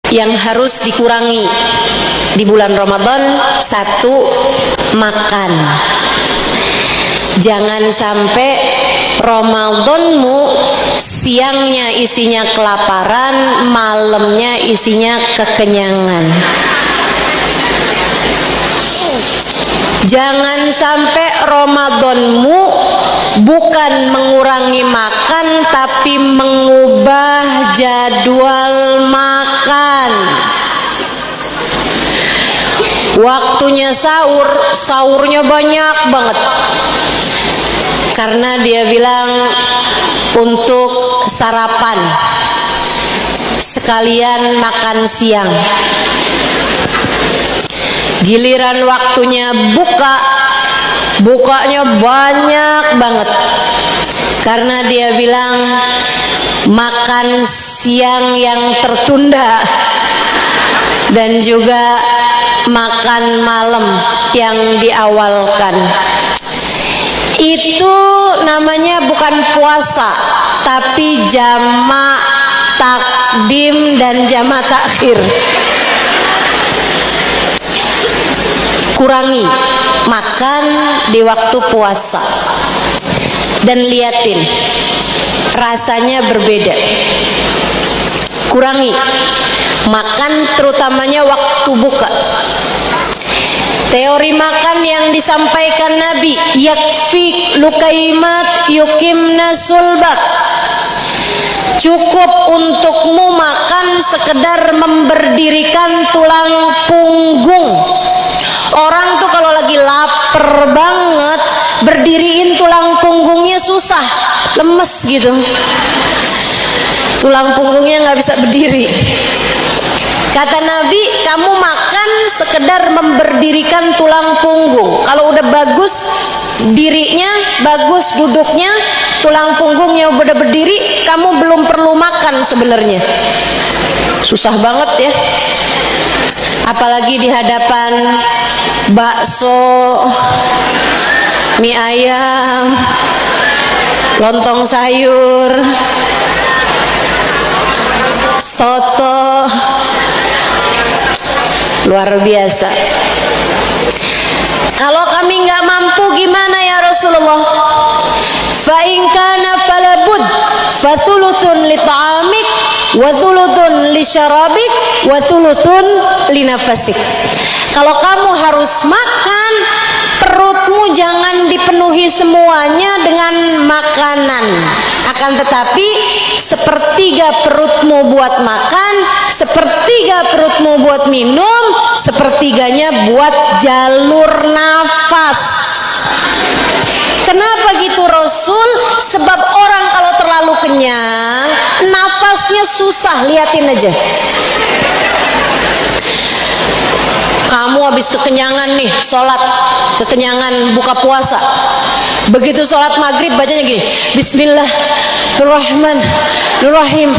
yang harus dikurangi di bulan Ramadan. Satu, makan. Jangan sampai Ramadanmu siangnya isinya kelaparan, malamnya isinya kekenyangan. Jangan sampai Ramadanmu bukan mengurangi makan tapi mengubah jadwal makan. Waktunya sahur, sahurnya banyak banget. Karena dia bilang untuk sarapan sekalian makan siang. Giliran waktunya buka, bukanya banyak banget. Karena dia bilang makan siang yang tertunda dan juga makan malam yang diawalkan. Itu namanya bukan puasa, tapi jamak takdim dan jamak takhir. Kurangi makan di waktu puasa dan liatin rasanya berbeda. Kurangi makan terutamanya waktu buka. Teori makan yang disampaikan Nabi, yakfi lukaimat yukimna sulbak. Cukup untukmu makan sekedar memberdirikan tulang punggung. Orang tuh kalau lagi lapar banget, berdiriin tulang punggungnya susah, lemes gitu. Tulang punggungnya nggak bisa berdiri. Kata Nabi, kamu makan sekedar memberdirikan tulang punggung. Kalau udah bagus dirinya, bagus duduknya, tulang punggungnya udah berdiri, kamu belum perlu makan sebenarnya. Susah banget ya. Apalagi di hadapan bakso, mie ayam, lontong sayur, soto, luar biasa. Kalau kami nggak mampu gimana ya Rasulullah? Fa in kana falabud fa thuluthun li ta'amik wa thuluthun li syarabik wa thuluthun li nafasik. Kalau kamu harus makan, perutmu jangan dipenuhi semuanya dengan makanan. Akan tetapi sepertiga perutmu buat makan, sepertiga perutmu buat minum, sepertiganya buat jalur nafas. Kenapa gitu Rasul? Sebab orang kalau terlalu kenyang, nafasnya susah. Liatin aja. Kamu habis kekenyangan nih, sholat, kekenyangan buka puasa. Begitu sholat maghrib bacanya gini, Bismillahirrahmanirrahim,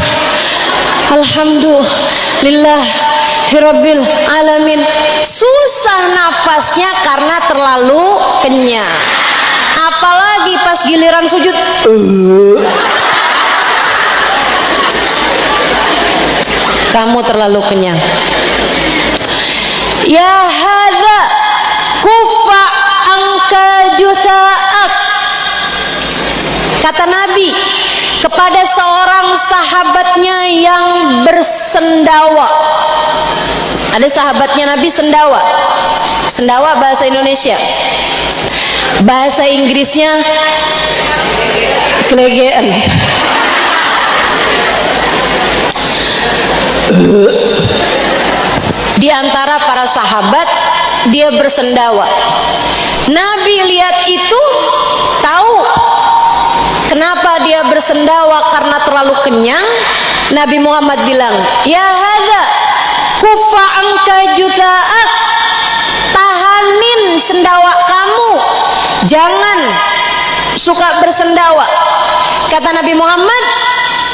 Alhamdulillahirabbil alamin. Susah nafasnya karena terlalu kenyang. Apalagi pas giliran sujud, kamu terlalu kenyang. Ya hadza kufa angka jutha'ak. Kata Nabi kepada seorang sahabatnya yang bersendawa. Ada sahabatnya Nabi sendawa. Sendawa bahasa Indonesia. Bahasa Inggrisnya kelegean. Di antara para sahabat dia bersendawa. Nabi lihat itu, tahu kenapa dia bersendawa, karena terlalu kenyang. Nabi Muhammad bilang, ya hadza kufa anka jutha'ak, tahanin sendawa kamu, jangan suka bersendawa. Kata Nabi Muhammad,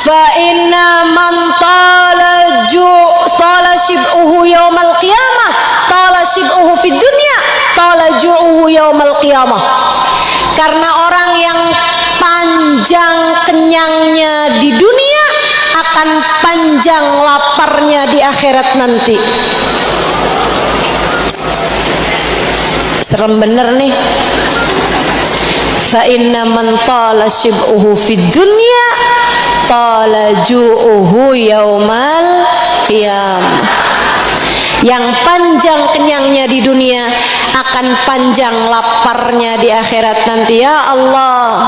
fa inna man tala shib'uhu yaumal qiyamah tala shib'uhu fid dunya tala ju'uhu yaumal qiyamah. Karena orang yang panjang kenyangnya di dunia akan panjang laparnya di akhirat nanti. Serem bener nih. Fa inna man tala shib'uhu fid dunya tala ju'uhu yaumal qiyamah. Yang panjang kenyangnya di dunia akan panjang laparnya di akhirat nanti. Ya Allah,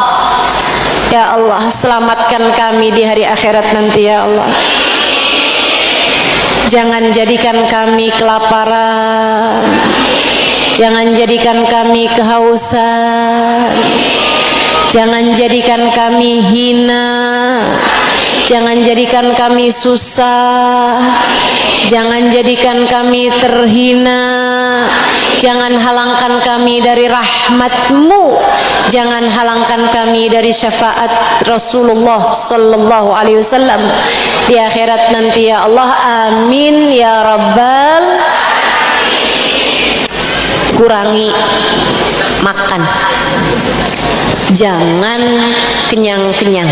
ya Allah, selamatkan kami di hari akhirat nanti ya Allah. Jangan jadikan kami kelaparan, jangan jadikan kami kehausan, jangan jadikan kami hina, jangan jadikan kami susah, jangan jadikan kami terhina, jangan halangkan kami dari rahmat-Mu, jangan halangkan kami dari syafaat Rasulullah sallallahu alaihi wasallam di akhirat nanti ya Allah. Amin ya rabbal. Kurangi makan, jangan kenyang-kenyang.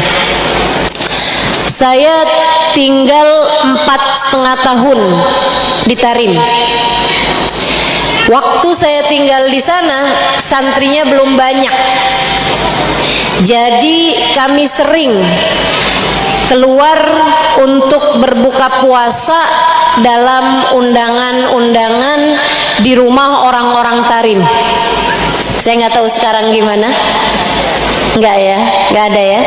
Saya tinggal 4,5 tahun di Tarim. Waktu saya tinggal di sana, santrinya belum banyak. Jadi kami sering keluar untuk berbuka puasa dalam undangan-undangan di rumah orang-orang Tarim. Saya nggak tahu sekarang gimana. Nggak ya, nggak ada ya.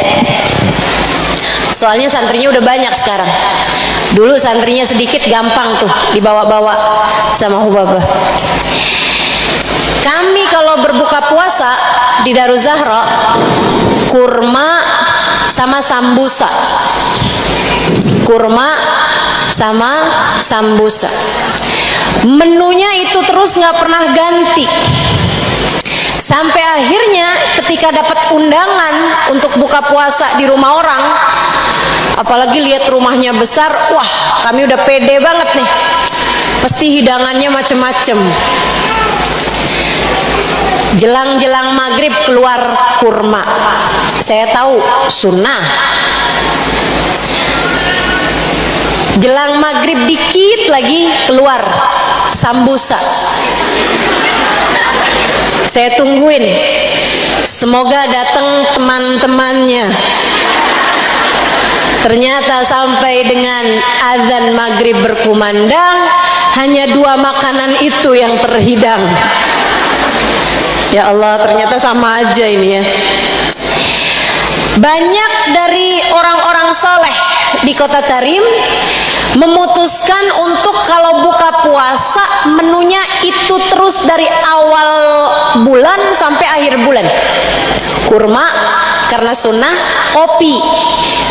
Soalnya santrinya udah banyak sekarang. Dulu santrinya sedikit, gampang tuh dibawa-bawa sama Hubabah. Kami kalau berbuka puasa di Darul Zahra, kurma sama sambusa. Kurma sama sambusa. Menunya itu terus nggak pernah ganti. Sampai akhirnya ketika dapat undangan untuk buka puasa di rumah orang, apalagi lihat rumahnya besar, wah kami udah pede banget nih, pasti hidangannya macem-macem. Jelang-jelang maghrib keluar kurma, saya tahu sunnah. Jelang maghrib dikit lagi keluar sambusa. Saya tungguin, semoga datang teman-temannya. Ternyata sampai dengan azan maghrib berkumandang, hanya 2 makanan itu yang terhidang. Ya Allah, ternyata sama aja ini ya. Banyak dari orang-orang soleh di kota Tarim memutuskan untuk kalau buka puasa menunya itu terus dari awal bulan sampai akhir bulan. Kurma karena sunnah, kopi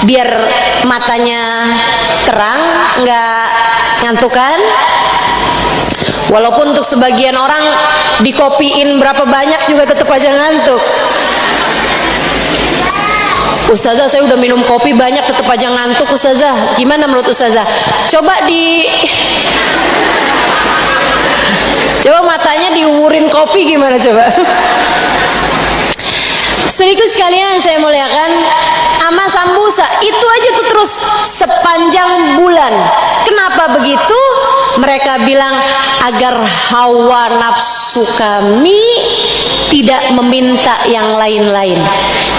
biar matanya terang, nggak ngantukan. Walaupun untuk sebagian orang dikopiin berapa banyak juga tetap aja ngantuk. Ustazah, saya udah minum kopi banyak tetap aja ngantuk. Ustazah, gimana menurut Ustazah? Coba matanya diumurin kopi gimana coba? Sedikit sekalian saya muliakan, ama sambusa itu aja tuh terus sepanjang bulan. Kenapa begitu? Mereka bilang agar hawa nafsu kami tidak meminta yang lain-lain,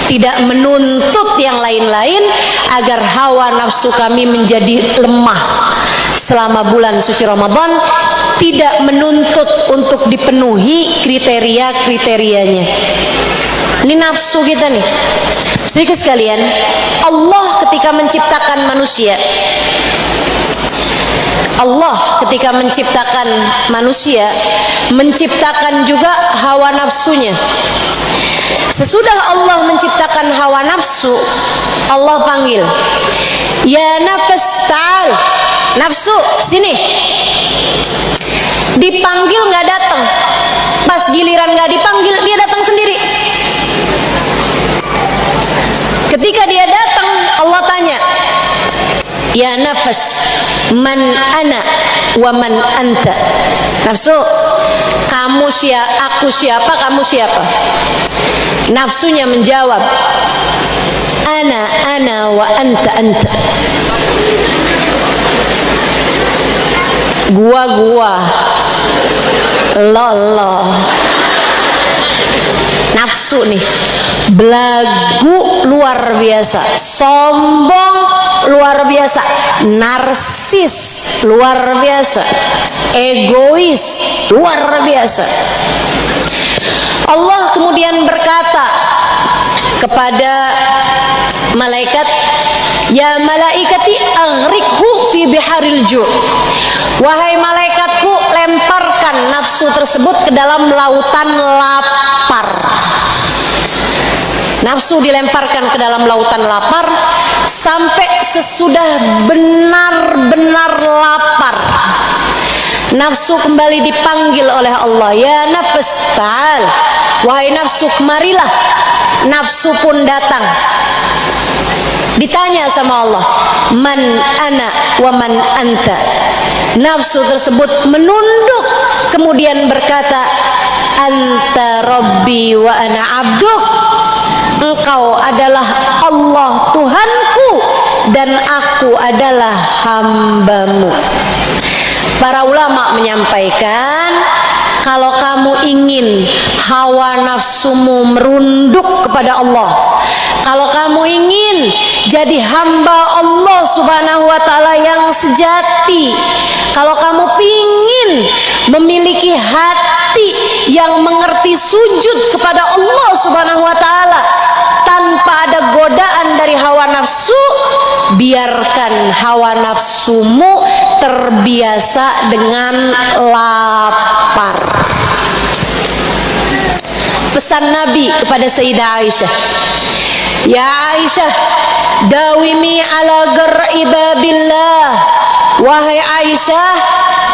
tidak menuntut yang lain-lain, agar hawa nafsu kami menjadi lemah selama bulan suci Ramadan, tidak menuntut untuk dipenuhi kriteria-kriterianya. Ini nafsu kita nih. Sedikit sekalian, Allah ketika menciptakan manusia, Allah ketika menciptakan manusia, menciptakan juga hawa nafsunya. Sesudah Allah menciptakan hawa nafsu, Allah panggil, ya nafas ta'al, nafsu sini. Dipanggil nggak datang, pas giliran nggak dipanggil dia datang sendiri. Ketika dia datang, Allah tanya, ya nafas, man ana wa man anta. Nafsu, kamu siapa, aku siapa, kamu siapa? Nafsunya menjawab, ana wa anta. Gua lo nafsu nih, belagu luar biasa, sombong luar biasa, narsis luar biasa, egois luar biasa. Allah kemudian berkata kepada malaikat, ya malaikati aghrikhu fi biharil ju'. Wahai malaikatku, lemparkan nafsu tersebut ke dalam lautan lapar. Nafsu dilemparkan ke dalam lautan lapar sampai sesudah benar-benar lapar. Nafsu kembali dipanggil oleh Allah, ya nafs ta'al, wahai nafsu kemarilah. Nafsu pun datang. Ditanya sama Allah, man ana wa man anta. Nafsu tersebut menunduk kemudian berkata, anta rabbi wa ana abduk. Engkau adalah Allah Tuhanku dan aku adalah hambamu. Para ulama menyampaikan, kalau kamu ingin hawa nafsumu merunduk kepada Allah, kalau kamu ingin jadi hamba Allah subhanahu wa ta'ala yang sejati, kalau kamu ingin memiliki hati yang mengerti sujud kepada Allah subhanahu wa ta'ala tanpa ada godaan dari hawa nafsu, biarkan hawa nafsumu terbiasa dengan lapar. Pesan Nabi kepada Sayyidah Aisyah, ya Aisyah, dawimi ala gar'i babillah. Wahai Aisyah,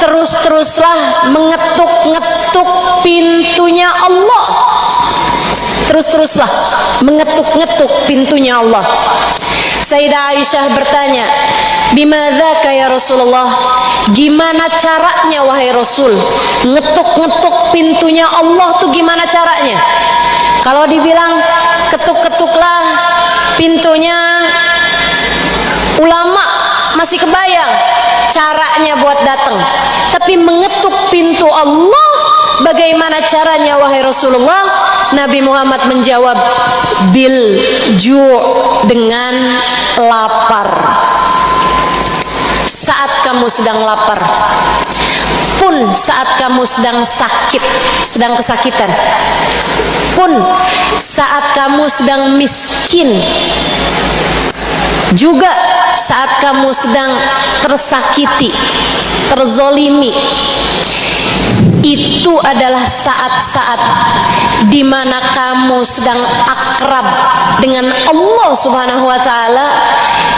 terus-teruslah mengetuk-ngetuk pintunya Allah. Terus-teruslah mengetuk-ngetuk pintunya Allah. Sayyidah Aisyah bertanya, bimadzaka ya Rasulullah? Gimana caranya wahai Rasul? Ngetuk-ngetuk pintunya Allah tuh gimana caranya? Kalau dibilang ketuk-ketuklah pintunya, ulama masih kebayang caranya buat datang. Tapi mengetuk pintu Allah, bagaimana caranya wahai Rasulullah? Nabi Muhammad menjawab, bil ju', dengan lapar. Saat kamu sedang lapar, pun saat kamu sedang sakit, sedang kesakitan, pun saat kamu sedang miskin, juga saat kamu sedang tersakiti, terzolimi, itu adalah saat-saat di mana kamu sedang akrab dengan Allah Subhanahu wa taala.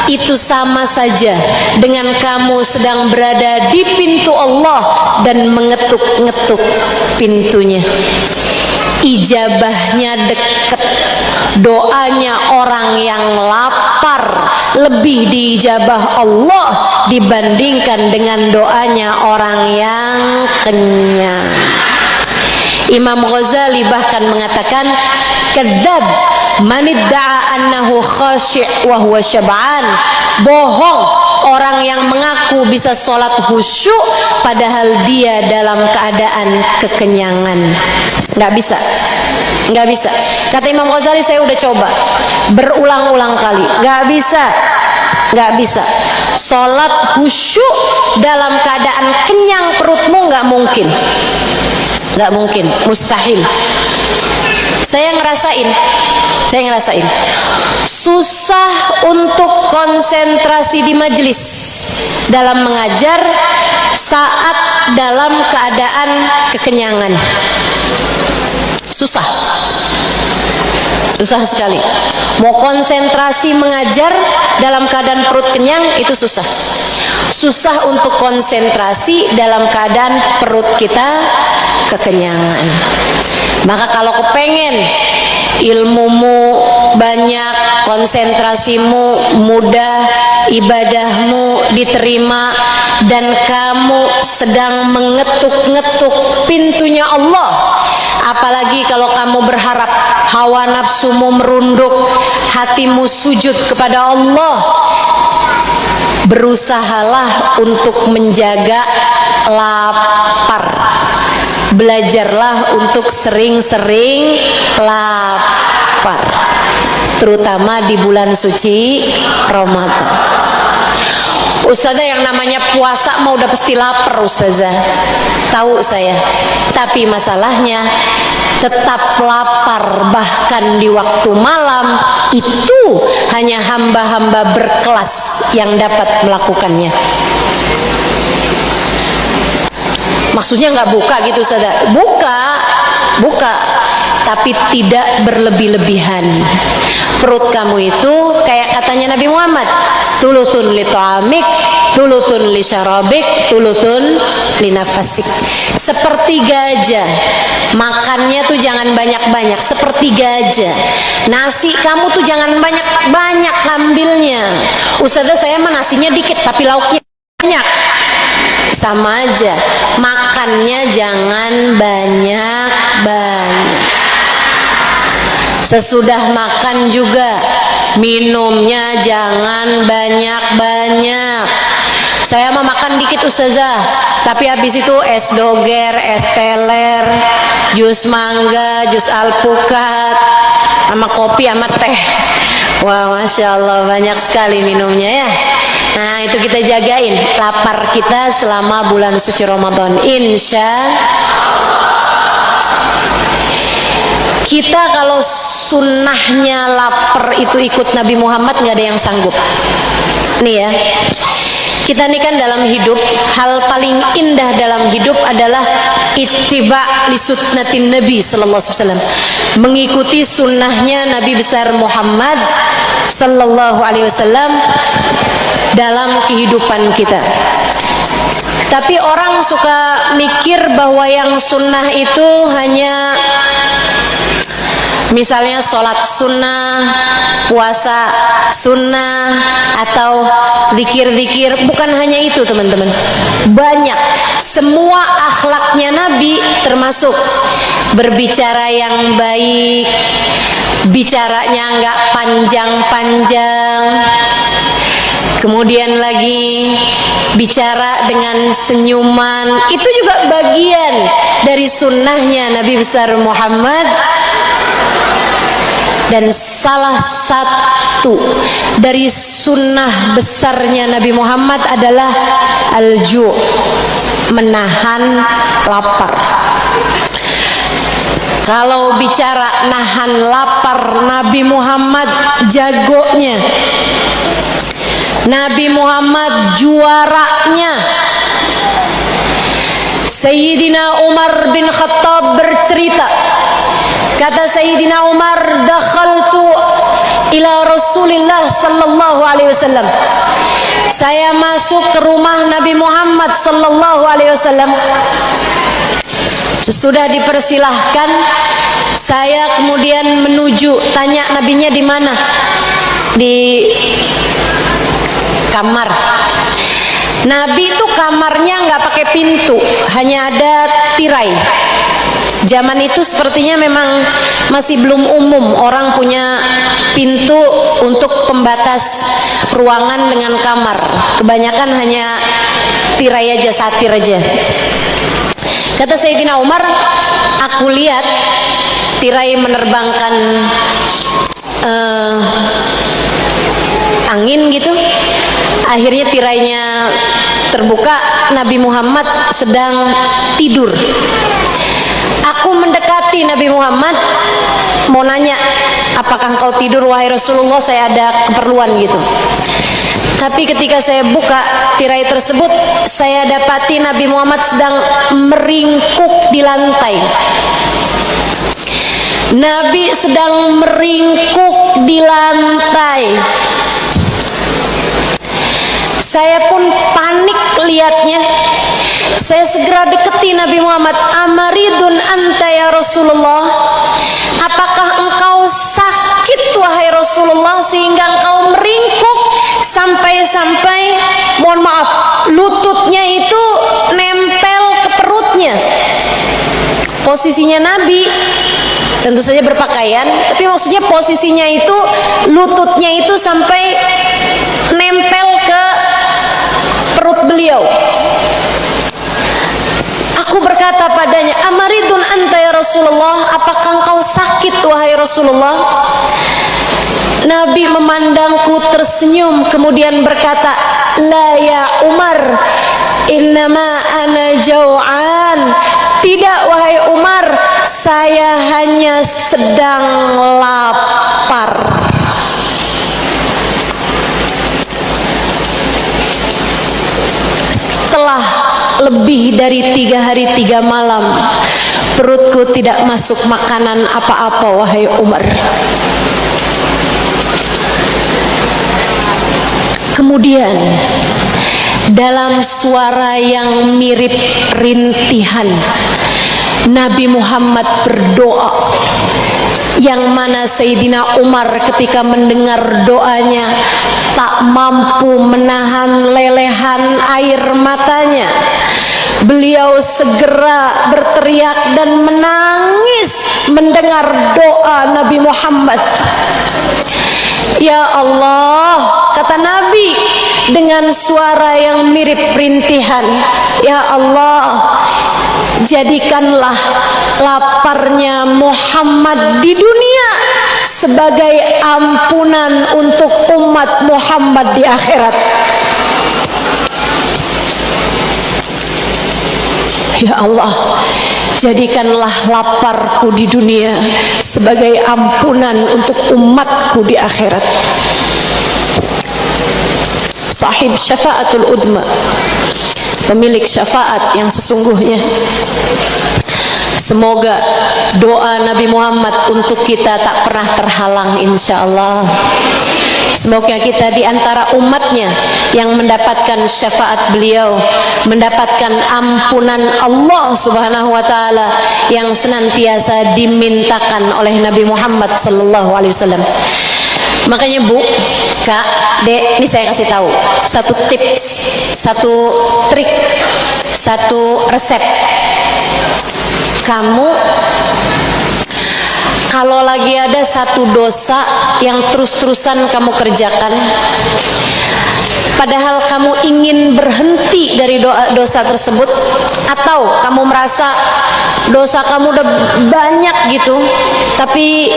Itu sama saja dengan kamu sedang berada di pintu Allah dan mengetuk-ngetuk pintunya. Ijabahnya dekat, doanya orang yang lapar lebih diijabah Allah dibandingkan dengan doanya orang yang kenyang. Imam Ghazali bahkan mengatakan, kadzab man idda'a annahu khashi' wa huwa syab'an. Bohong orang yang mengaku bisa sholat khusyuk padahal dia dalam keadaan kekenyangan. Nggak bisa, nggak bisa. Kata Imam Ghazali, saya udah coba berulang-ulang kali, nggak bisa, nggak bisa. Sholat khusyuk dalam keadaan kenyang perutmu nggak mungkin, nggak mungkin, mustahil. Saya ngerasain susah untuk konsentrasi di majelis dalam mengajar saat dalam keadaan kekenyangan. Susah sekali. Mau konsentrasi mengajar dalam keadaan perut kenyang itu susah. Susah untuk konsentrasi dalam keadaan perut kita kekenyangan. Maka kalau kepengen ilmumu banyak, konsentrasimu mudah, ibadahmu diterima, dan kamu sedang mengetuk-ngetuk pintunya Allah, apalagi kalau kamu berharap hawa nafsumu merunduk, hatimu sujud kepada Allah, berusahalah untuk menjaga lapar. Belajarlah untuk sering-sering lapar, terutama di bulan suci Ramadan. Ustazah, yang namanya puasa mau udah pasti lapar Ustazah. Tahu saya. Tapi masalahnya tetap lapar bahkan di waktu malam itu hanya hamba-hamba berkelas yang dapat melakukannya. Maksudnya nggak buka gitu Ustazah. Buka, tapi tidak berlebih-lebihan. Perut kamu itu kayak katanya Nabi Muhammad, tulutun li ta'amik, tulutun li syarabik, tulutun li nafasik. Sepertiga aja. Makannya tuh jangan banyak-banyak, sepertiga aja. Nasi kamu tuh jangan banyak-banyak ngambilnya. Ustazah, saya mah nasinya dikit tapi lauknya banyak. Sama aja, makannya jangan banyak-banyak. Sesudah makan juga minumnya jangan banyak-banyak. Saya mau makan dikit Ustazah, tapi habis itu es doger, es teler, jus mangga, jus alpukat, sama kopi sama teh. Wah, Masya Allah, banyak sekali minumnya ya. Nah, itu kita jagain lapar kita selama bulan suci Ramadan. Insya kita kalau sunnahnya lapar itu ikut Nabi Muhammad, nggak ada yang sanggup. Nih ya, kita nih kan dalam hidup, hal paling indah dalam hidup adalah ittiba li sunnatin Nabi sallallahu alaihi wasallam, mengikuti sunnahnya Nabi besar Muhammad sallallahu alaihi wasallam dalam kehidupan kita. Tapi orang suka mikir bahwa yang sunnah itu hanya misalnya sholat sunnah, puasa sunnah, atau zikir-zikir. Bukan hanya itu teman-teman, banyak. Semua akhlaknya Nabi, termasuk berbicara yang baik, bicaranya nggak panjang-panjang, kemudian lagi bicara dengan senyuman. Itu juga bagian dari sunnahnya Nabi besar Muhammad. Dan salah satu dari sunnah besarnya Nabi Muhammad adalah al-ju', menahan lapar. Kalau bicara nahan lapar, Nabi Muhammad jagonya. Nabi Muhammad juaranya. Sayyidina Umar bin Khattab bercerita, kata Sayyidina Umar, dakhaltu ila Rasulillah sallallahu alaihi wasallam. Saya masuk ke rumah Nabi Muhammad sallallahu alaihi wasallam. Sesudah dipersilahkan, saya kemudian menuju, tanya nabinya di mana? Di kamar. Nabi itu kamarnya nggak pakai pintu, hanya ada tirai. Zaman itu sepertinya memang masih belum umum orang punya pintu untuk pembatas ruangan dengan kamar. Kebanyakan hanya tirai aja, satir aja. Kata Sayyidina Umar, aku lihat tirai menerbangkan angin gitu. Akhirnya tirainya terbuka, Nabi Muhammad sedang tidur. Aku mendekati Nabi Muhammad, mau nanya, apakah engkau tidur wahai Rasulullah, saya ada keperluan gitu. Tapi ketika saya buka tirai tersebut, saya dapati Nabi Muhammad sedang meringkuk di lantai. Nabi sedang meringkuk di lantai. Saya pun panik lihatnya. Saya segera deketi Nabi Muhammad. Amaridun anta ya Rasulullah? Apakah engkau sakit wahai Rasulullah sehingga engkau meringkuk sampai-sampai, mohon maaf, lututnya itu nempel ke perutnya? Posisinya Nabi tentu saja berpakaian, tapi maksudnya posisinya itu lututnya itu sampai nempel ke perut beliau. Aku berkata padanya, amaridun anta ya Rasulullah, apakah engkau sakit wahai Rasulullah? Nabi memandangku tersenyum kemudian berkata, la ya Umar, innama ana jau'an. Tidak wahai Umar, saya hanya sedang lapar. Telah lebih dari 3 hari 3 malam perutku tidak masuk makanan apa-apa wahai Umar. Kemudian dalam suara yang mirip rintihan Nabi Muhammad berdoa, yang mana Sayyidina Umar ketika mendengar doanya tak mampu menahan lelehan air matanya. Beliau segera berteriak dan menangis mendengar doa Nabi Muhammad. Ya Allah, kata Nabi dengan suara yang mirip rintihan, ya Allah, jadikanlah laparnya Muhammad di dunia sebagai ampunan untuk umat Muhammad di akhirat. Ya Allah, jadikanlah laparku di dunia sebagai ampunan untuk umatku di akhirat. Sahib syafaatul udma, pemilik syafaat yang sesungguhnya. Semoga doa Nabi Muhammad untuk kita tak pernah terhalang insyaallah. Semoga kita di antara umatnya yang mendapatkan syafaat beliau, mendapatkan ampunan Allah Subhanahu wa taala yang senantiasa dimintakan oleh Nabi Muhammad sallallahu alaihi wasallam. Makanya Bu, Kak, Dek, ini saya kasih tahu satu tips, satu trik, satu resep. Kamu kalau lagi ada satu dosa yang terus-terusan kamu kerjakan, padahal kamu ingin berhenti dari dosa tersebut, atau kamu merasa dosa kamu udah banyak gitu, tapi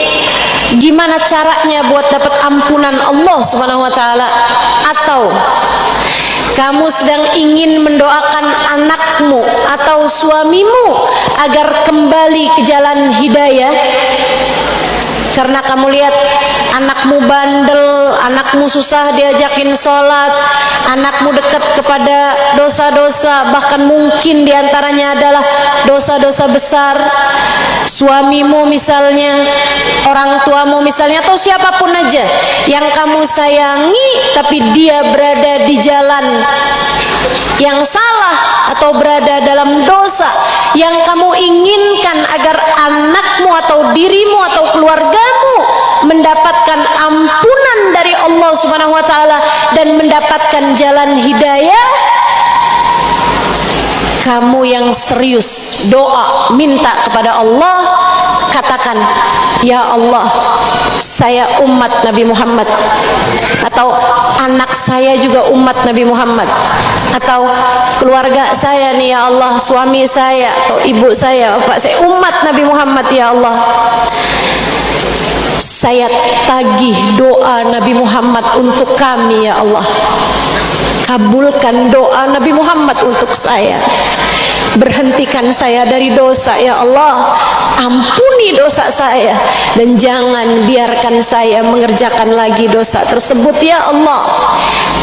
gimana caranya buat dapat ampunan Allah Subhanahu wa taala, atau kamu sedang ingin mendoakan anakmu atau suamimu agar kembali ke jalan hidayah, karena kamu lihat anakmu bandel, anakmu susah diajakin sholat, anakmu dekat kepada dosa-dosa, bahkan mungkin diantaranya adalah dosa-dosa besar. Suamimu misalnya, orang tuamu misalnya, atau siapapun aja yang kamu sayangi, tapi dia berada di jalan yang salah atau berada dalam dosa yang kamu inginkan agar anakmu atau dirimu atau keluargamu mendapatkan ampunan dari Allah Subhanahu wa taala dan mendapatkan jalan hidayah. Kamu yang serius doa minta kepada Allah, katakan, ya Allah, saya umat Nabi Muhammad, atau anak saya juga umat Nabi Muhammad, atau keluarga saya nih ya Allah, suami saya atau ibu saya, bapak saya umat Nabi Muhammad ya Allah. Saya tagih doa Nabi Muhammad untuk kami ya Allah. Kabulkan doa Nabi Muhammad untuk saya. Berhentikan saya dari dosa ya Allah. Ampuni dosa saya dan jangan biarkan saya mengerjakan lagi dosa tersebut ya Allah.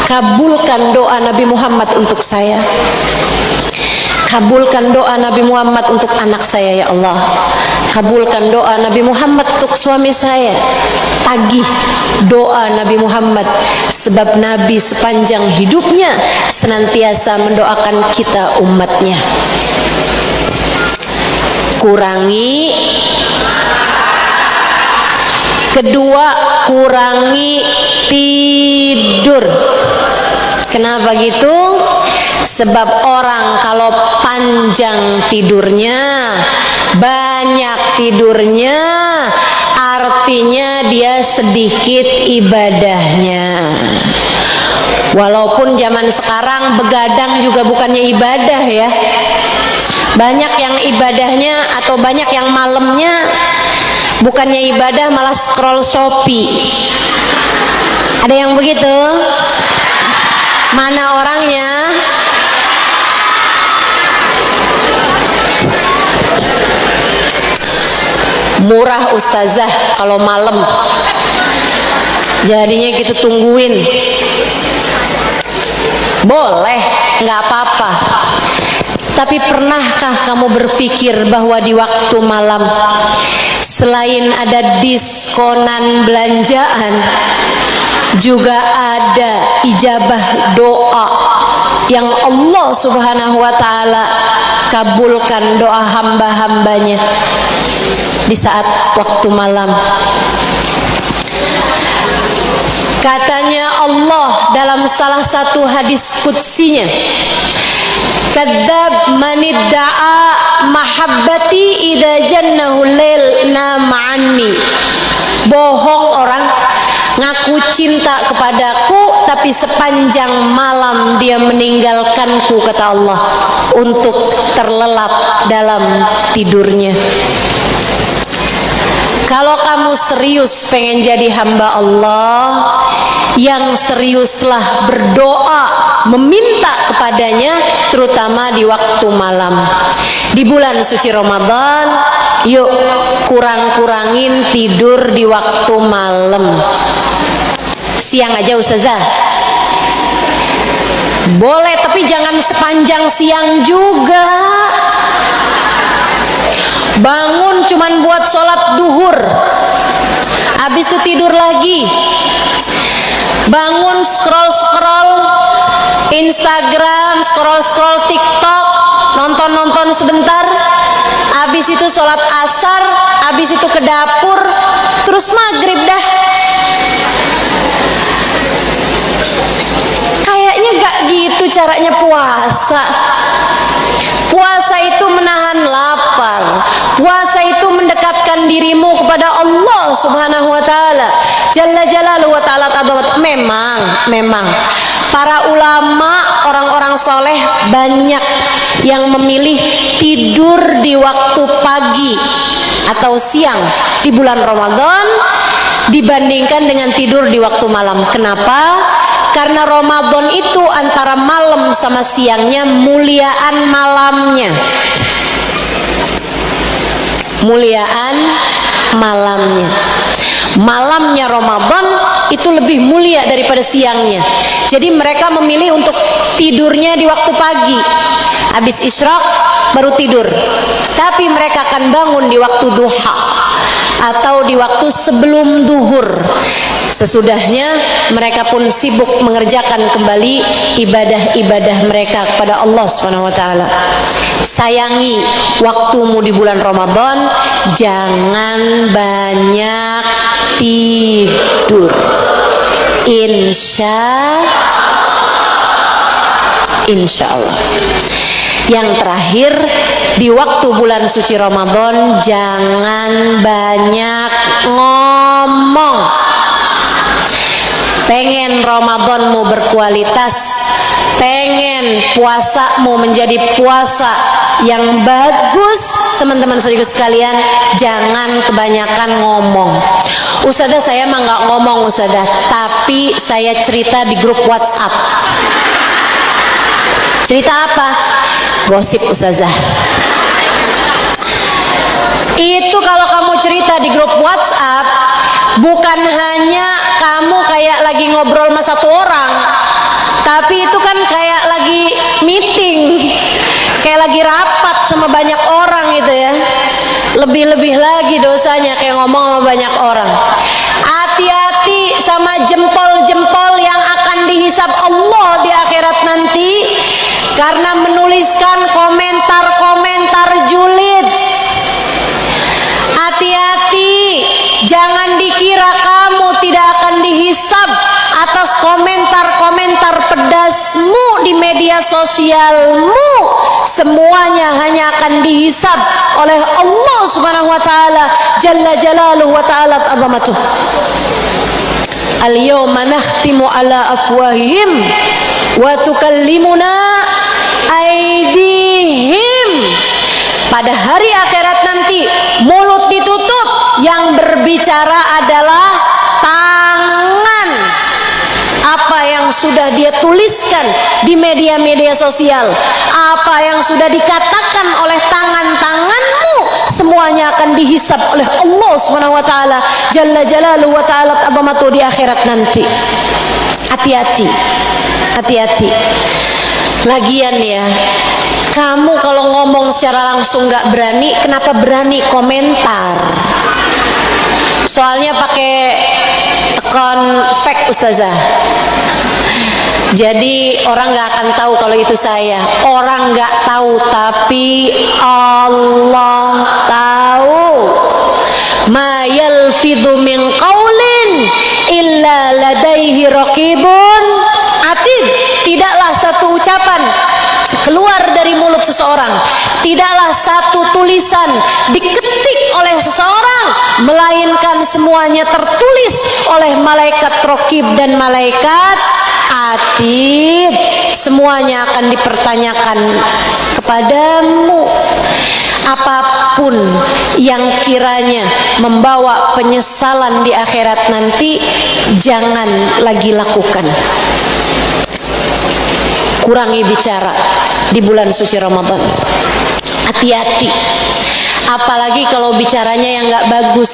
Kabulkan doa Nabi Muhammad untuk saya. Kabulkan doa Nabi Muhammad untuk anak saya ya Allah. Kabulkan doa Nabi Muhammad untuk suami saya. Tagih doa Nabi Muhammad, sebab Nabi sepanjang hidupnya senantiasa mendoakan kita umatnya. Kurangi. Kedua, kurangi tidur. Kenapa gitu? Sebab orang kalau panjang tidurnya, banyak tidurnya, artinya dia sedikit ibadahnya. Walaupun zaman sekarang begadang juga bukannya ibadah ya. Banyak yang ibadahnya atau banyak yang malamnya bukannya ibadah malah scroll Shopee. Ada yang begitu? Mana orangnya? Murah ustazah kalau malam. Jadinya kita tungguin. Boleh, nggak apa-apa. Tapi pernahkah kamu berpikir bahwa di waktu malam selain ada diskonan belanjaan, juga ada ijabah doa yang Allah Subhanahu wa ta'ala kabulkan doa hamba-hambanya di saat waktu malam. Katanya Allah dalam salah satu hadis qudsinya, kadzab manidda'a mahabbati idza jannahu lail nama'anni. Bohong orang ngaku cinta kepadaku tapi sepanjang malam dia meninggalkanku, kata Allah, untuk terlelap dalam tidurnya. Kalau kamu serius pengen jadi hamba Allah, yang seriuslah berdoa, meminta kepadanya, terutama di waktu malam. Di bulan suci Ramadan, yuk kurang-kurangin tidur di waktu malam. Siang aja ustazah boleh, tapi jangan sepanjang siang juga. Bangun cuman buat sholat duhur, habis itu tidur lagi. Bangun scroll Instagram, scroll TikTok, nonton sebentar, habis itu sholat asar, habis itu ke dapur, terus maghrib dah. Kayaknya gak gitu caranya puasa. Puasa itu menahan lapar. Puasa itu mendekatkan dirimu kepada Allah Subhanahu wa ta'ala Jalla Jalaluhu wa ta'ala. Memang para ulama, orang-orang soleh banyak yang memilih tidur di waktu pagi atau siang di bulan Ramadan dibandingkan dengan tidur di waktu malam. Kenapa? Karena Ramadan itu antara malam sama siangnya muliaan malamnya. Muliaan malamnya. Malamnya Ramadan itu lebih mulia daripada siangnya. Jadi mereka memilih untuk tidurnya di waktu pagi. Habis isyraq baru tidur. Tapi mereka akan bangun di waktu duha atau di waktu sebelum duhur. Sesudahnya mereka pun sibuk mengerjakan kembali ibadah-ibadah mereka kepada Allah Subhanahu wa ta'ala. Sayangi waktumu di bulan Ramadan, jangan banyak tidur. Insya Allah. Yang terakhir, di waktu bulan suci Ramadan jangan banyak ngomong. Pengen Ramadanmu berkualitas, pengen puasamu menjadi puasa yang bagus, teman-teman saudara sekalian, jangan kebanyakan ngomong. Ustazah, saya mah nggak ngomong ustazah, tapi saya cerita di grup WhatsApp. Cerita apa? Gosip ustazah. Itu kalau kamu cerita di grup WhatsApp, bukan hanya kamu kayak lagi ngobrol sama satu orang, tapi itu kan kayak lagi meeting, kayak lagi rapat sama banyak orang gitu ya. Lebih-lebih lagi dosanya kayak ngomong sama banyak orang. Hati-hati sama jempol-jempol yang akan dihisab Allah di akhirat nanti, karena menuliskan komentar-komentar julid. Hati-hati, jangan dikira kamu tidak akan dihisab atas komentar-komentar pedasmu di media sosialmu. Semuanya hanya akan dihisab oleh Allah Subhanahu wa ta'ala Jalla Jalaluhu wa ta'ala azamatuh. al-yawma nakhtimu ala afwahihim wa tukallimuna aydihim. Pada hari akhirat nanti mulut ditutup, yang berbicara adalah tangan. Apa yang sudah dia tuliskan di media-media sosial, apa yang sudah dikatakan oleh tangan-tanganmu, semuanya akan dihisab oleh Allah Subhanahu wa taala jalla jalaluhu wa ta'ala azamatu di akhirat nanti. Hati-hati. Hati-hati. Lagian ya, kamu kalau ngomong secara langsung nggak berani, kenapa berani komentar? Soalnya pakai akun fake ustazah. Jadi orang nggak akan tahu kalau itu saya. Orang nggak tahu, tapi Allah tahu. Ma yalfidhu min qaulin illa ladaihi raqibun atid. Tidaklah satu ucapan keluar dari mulut seseorang, tidaklah satu tulisan diketik oleh seseorang, melainkan semuanya tertulis oleh malaikat raqib dan malaikat atid. Semuanya akan dipertanyakan kepadamu. Apapun yang kiranya membawa penyesalan di akhirat nanti, jangan lagi lakukan. Kurangi bicara di bulan suci Ramadan. Hati-hati. Apalagi kalau bicaranya yang nggak bagus.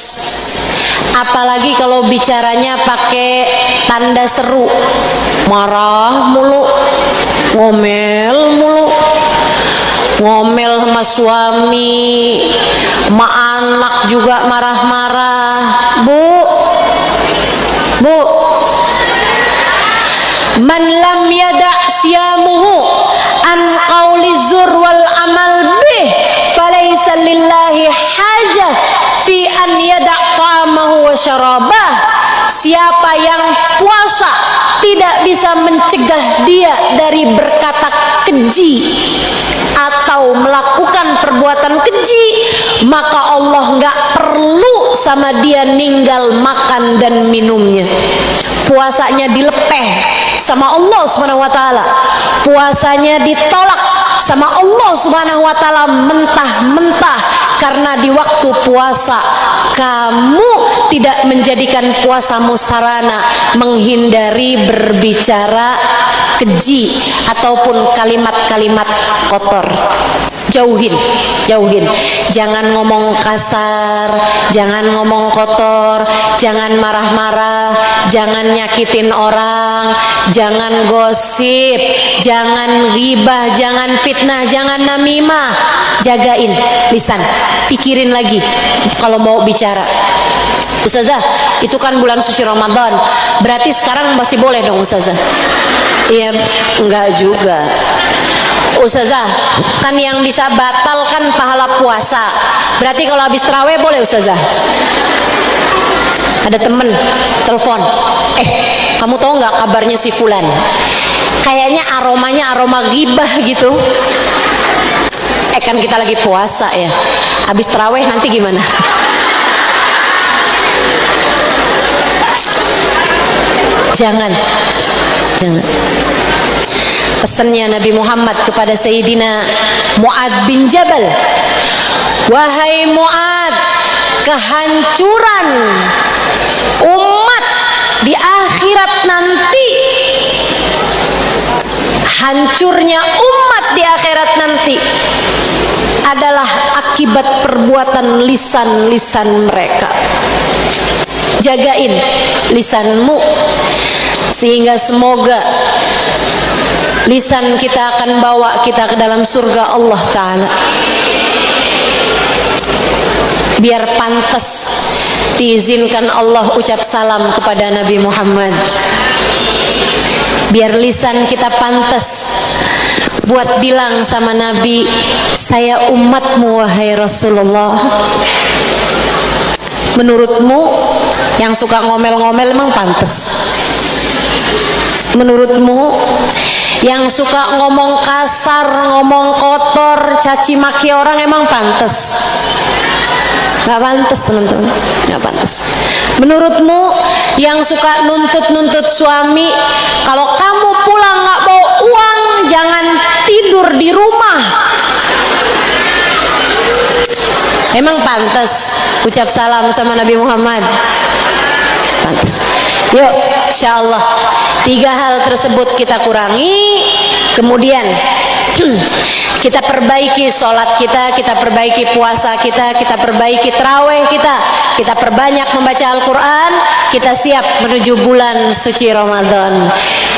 Apalagi kalau bicaranya pakai tanda seru, marah mulu, ngomel mulu, ngomel sama suami, sama anak juga marah-marah. Bu, man lam yada' siyamuhu an qawli zur wal amal bih falaysa lillahi hajah fi an yada' ta'amahu wa syarabah. Siapa yang puasa tidak bisa mencegah dia dari berkata keji atau melakukan perbuatan keji, maka Allah nggak perlu sama dia ninggal makan dan minumnya. Puasanya dilepeh sama Allah Subhanahu wa taala. Puasanya ditolak sama Allah Subhanahu wa taala mentah-mentah karena di waktu puasa kamu tidak menjadikan puasamu sarana menghindari berbicara keji ataupun kalimat-kalimat kotor. Jauhin. Jangan ngomong kasar, jangan ngomong kotor, jangan marah-marah, jangan nyakitin orang, jangan gosip, jangan ghibah, jangan fitnah, jangan namimah. Jagain lisan, pikirin lagi kalau mau bicara. Ustazah, itu kan bulan suci Ramadan, berarti sekarang masih boleh dong Ustazah? Iya, enggak juga Ustazah, kan yang bisa batalkan pahala puasa, berarti kalau habis tarawih boleh Ustazah? Ada temen telepon, kamu tahu nggak kabarnya si fulan, kayaknya aromanya aroma ghibah gitu. Kan kita lagi puasa ya, habis tarawih nanti gimana? Jangan. Pesannya Nabi Muhammad kepada Sayyidina Mu'ad bin Jabal, wahai Mu'ad, kehancuran umat di akhirat nanti, hancurnya umat di akhirat nanti adalah akibat perbuatan lisan-lisan mereka. Jagain lisanmu, sehingga semoga lisan kita akan bawa kita ke dalam surga Allah Ta'ala. Biar pantas diizinkan Allah ucap salam kepada Nabi Muhammad. Biar lisan kita pantas buat bilang sama Nabi, saya umatmu wahai Rasulullah. Menurutmu yang suka ngomel-ngomel emang pantas? Menurutmu yang suka ngomong kasar, ngomong kotor, caci maki orang emang pantas? Gak pantas teman-teman, gak pantas. Menurutmu yang suka nuntut suami, kalau kamu pulang gak bawa uang, jangan tidur di rumah. Emang pantas ucap salam sama Nabi Muhammad? Pantas. Yuk, insyaallah 3 hal tersebut kita kurangi, kemudian kita perbaiki sholat kita perbaiki puasa kita perbaiki tarawih kita perbanyak membaca Al-Quran, kita siap menuju bulan suci Ramadan.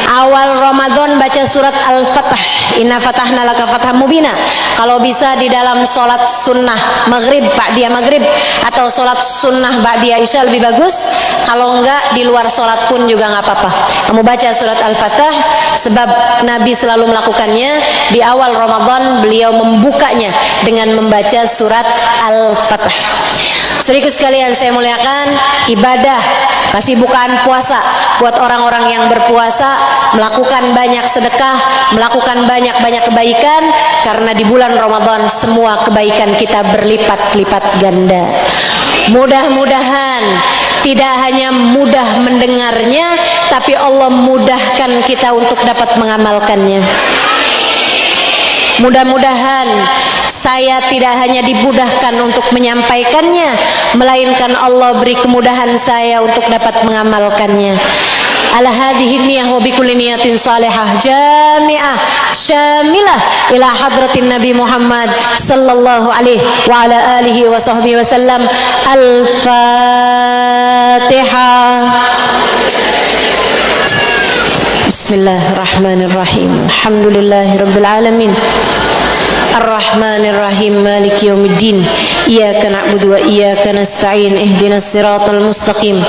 Awal Ramadan baca surat Al-Fatah, Inna fatahna laka fatham mubina. Kalau bisa di dalam sholat sunnah maghrib, ba'diyah maghrib, atau sholat sunnah ba'diyah isya lebih bagus. Kalau enggak di luar sholat pun juga nggak apa-apa. Kamu baca surat Al-Fatah, sebab Nabi selalu melakukannya di awal Ramadan. Beliau membukanya dengan membaca surat Al-Fatah. Saudaraku sekalian saya muliakan, ibadah kasih bukaan puasa buat orang-orang yang berpuasa, melakukan banyak sedekah, melakukan banyak-banyak kebaikan, karena di bulan Ramadan semua kebaikan kita berlipat-lipat ganda. Mudah-mudahan tidak hanya mudah mendengarnya, tapi Allah mudahkan kita untuk dapat mengamalkannya. Mudah-mudahan saya tidak hanya dimudahkan untuk menyampaikannya, melainkan Allah beri kemudahan saya untuk dapat mengamalkannya. Ala hadhihi niyyah wa bikulli niyatin salihah jami'ah syamilah ila hadratin Nabi Muhammad sallallahu alaihi wa ala alihi wa sahbihi wasallam. Al-Fatihah. Bismillahirrahmanirrahim. Alhamdulillahirabbil alamin. Ar-Rahmanir-Rahim, Maliki Yaumiddin. Iyyaka na'budu wa iyyaka nasta'in. Ihdinas siratal mustaqim.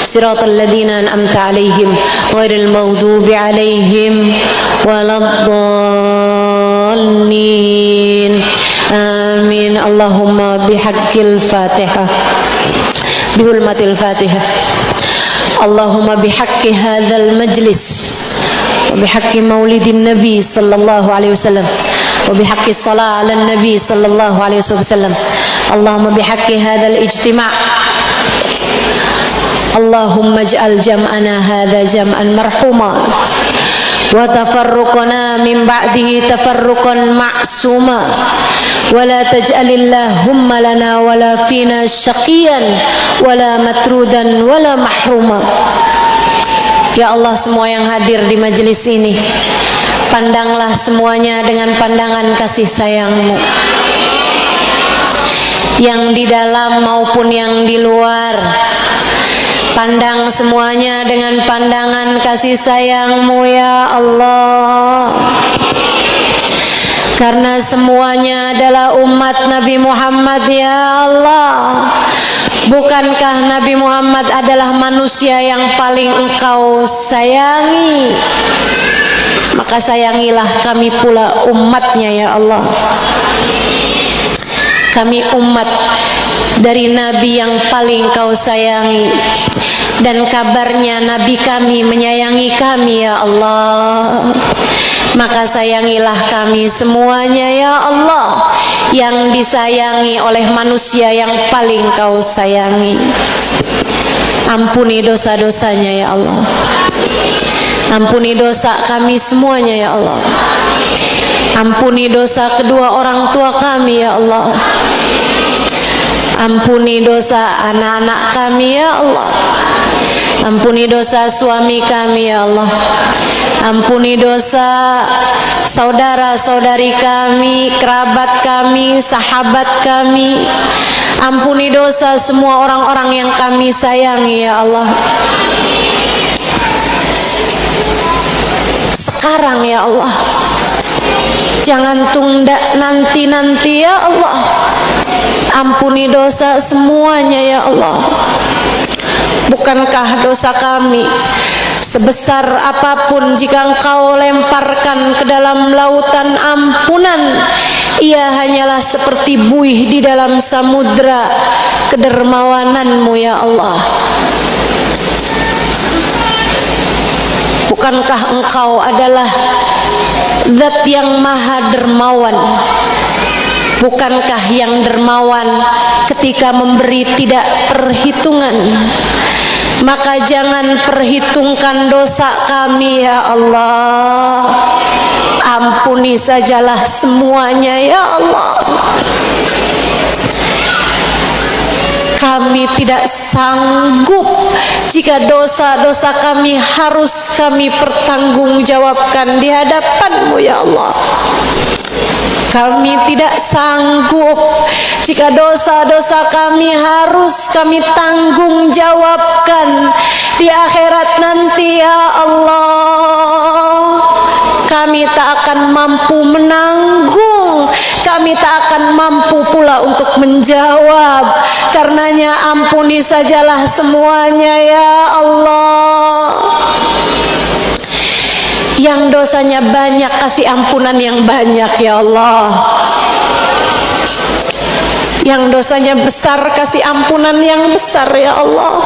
Siratal ladzina an'amta 'alaihim ghairil maghdubi 'alaihim waladdallin. Amin. Allahumma bihaqqil Fatihah. Bihurmatil Fatihah. Allahumma bihaqqi hadzal majlis wa bihaqqi maulidin Nabi sallallahu alaihi wasallam. وبحق الصلاة على النبي صلى الله عليه وسلم. اللهم بحق هذا الاجتماع اللهم اجعل جمعنا هذا جمعا مرحوما وتفرقنا من بعده تفرقا معصوما ولا تجعل اللهم لنا ولا فينا شقيا ولا مترودا ولا محروما. Ya Allah, semua yang hadir di majelis ini, pandanglah semuanya dengan pandangan kasih sayang-Mu, yang di dalam maupun yang di luar. Pandang semuanya dengan pandangan kasih sayang-Mu ya Allah, karena semuanya adalah umat Nabi Muhammad ya Allah. Bukankah Nabi Muhammad adalah manusia yang paling Engkau sayangi? Maka sayangilah kami pula umatnya ya Allah. Kami umat dari Nabi yang paling Kau sayangi, dan kabarnya Nabi kami menyayangi kami ya Allah. Maka sayangilah kami semuanya ya Allah, yang disayangi oleh manusia yang paling Kau sayangi. Ampuni dosa-dosanya ya Allah. Ampuni dosa kami semuanya ya Allah. Ampuni dosa kedua orang tua kami ya Allah. Ampuni dosa anak-anak kami ya Allah. Ampuni dosa suami kami ya Allah. Ampuni dosa saudara-saudari kami, kerabat kami, sahabat kami. Ampuni dosa semua orang-orang yang kami sayangi ya Allah. Sekarang ya Allah, jangan tunda nanti-nanti ya Allah. Ampuni dosa semuanya ya Allah. Bukankah dosa kami sebesar apapun, jika Engkau lemparkan ke dalam lautan ampunan, ia hanyalah seperti buih di dalam samudra kedermawanan-Mu ya Allah. Bukankah Engkau adalah Zat yang maha dermawan, Bukankah yang dermawan ketika memberi tidak perhitungan? Maka jangan perhitungkan dosa kami ya Allah. Ampuni sajalah semuanya ya Allah. Kami tidak sanggup jika dosa-dosa kami harus kami pertanggungjawabkan di hadapan-Mu ya Allah. Kami tidak sanggup jika dosa-dosa kami harus kami tanggung jawabkan di akhirat nanti ya Allah. Kami tak akan mampu menanggung, kami tak akan mampu pula untuk menjawab. Karenanya ampuni sajalah semuanya ya Allah. Yang dosanya banyak, kasih ampunan yang banyak ya Allah. Yang dosanya besar, kasih ampunan yang besar ya Allah.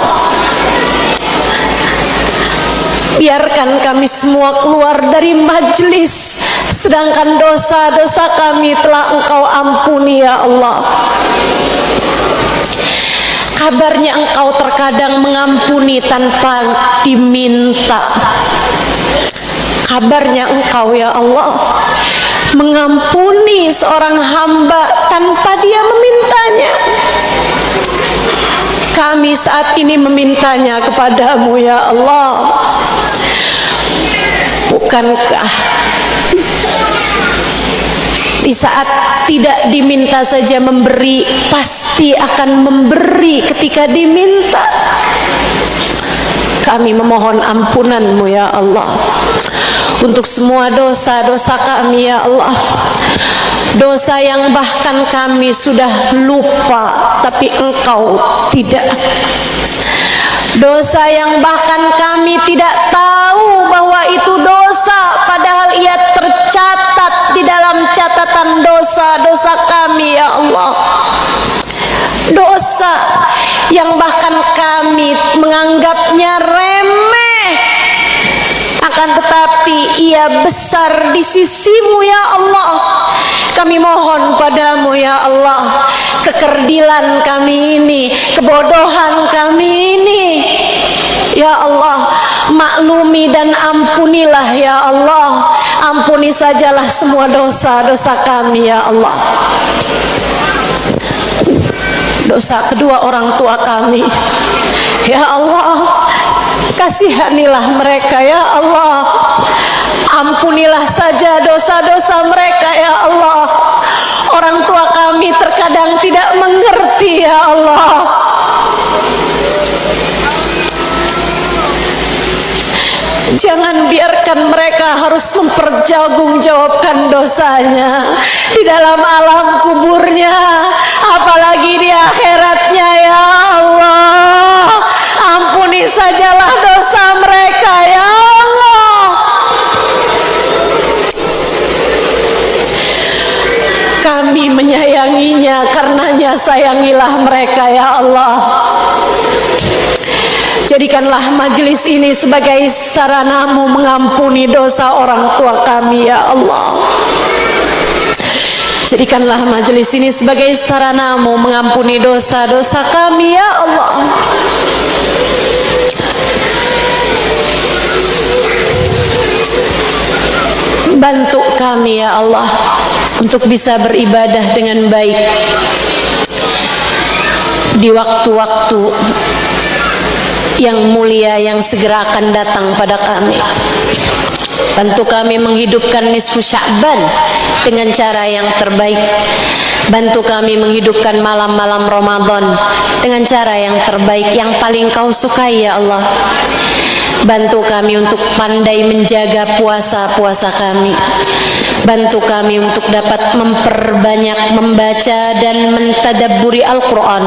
Biarkan kami semua keluar dari majlis, sedangkan dosa-dosa kami telah Engkau ampuni ya Allah. Kabarnya Engkau terkadang mengampuni tanpa diminta. Kabarnya Engkau ya Allah mengampuni seorang hamba tanpa dia memintanya. Kami saat ini memintanya kepadamu ya Allah. Bukankah di saat tidak diminta saja memberi, pasti akan memberi ketika diminta? Kami memohon ampunan-Mu ya Allah untuk semua dosa-dosa kami ya Allah. Dosa yang bahkan kami sudah lupa tapi Engkau tidak. Dosa yang bahkan kami tidak tahu bahwa itu dosa, padahal ia tercatat di dalam catatan dosa-dosa kami ya Allah. Dosa yang bahkan kami menganggapnya remeh, akan tetapi ia besar di sisi-Mu ya Allah. Kami mohon padamu ya Allah, kekerdilan kami ini, kebodohan kami ini ya Allah, maklumi dan ampunilah ya Allah. Ampuni sajalah semua dosa-dosa kami ya Allah. Dosa kedua orang tua kami ya Allah, kasihanilah mereka ya Allah. Ampunilah saja dosa-dosa mereka ya Allah. Orang tua kami terkadang tidak mengerti ya Allah. Jangan biarkan mereka harus mempertanggungjawabkan dosanya di dalam alam kuburnya, apalagi di akhiratnya ya Allah. Ampuni sajalah dosa mereka ya Allah. Kami menyayanginya, karenanya sayangilah mereka ya Allah. Jadikanlah majelis ini sebagai sarana-Mu mengampuni dosa orang tua kami ya Allah. Jadikanlah majelis ini sebagai sarana-Mu mengampuni dosa-dosa kami ya Allah. Bantu kami ya Allah untuk bisa beribadah dengan baik di waktu-waktu yang mulia yang segera akan datang pada kami. Bantu kami menghidupkan nisfu Sya'ban dengan cara yang terbaik. Bantu kami menghidupkan malam-malam Ramadan dengan cara yang terbaik, yang paling Kau sukai ya Allah. Bantu kami untuk pandai menjaga puasa-puasa kami. Bantu kami untuk dapat memperbanyak membaca dan mentadabburi Al-Quran.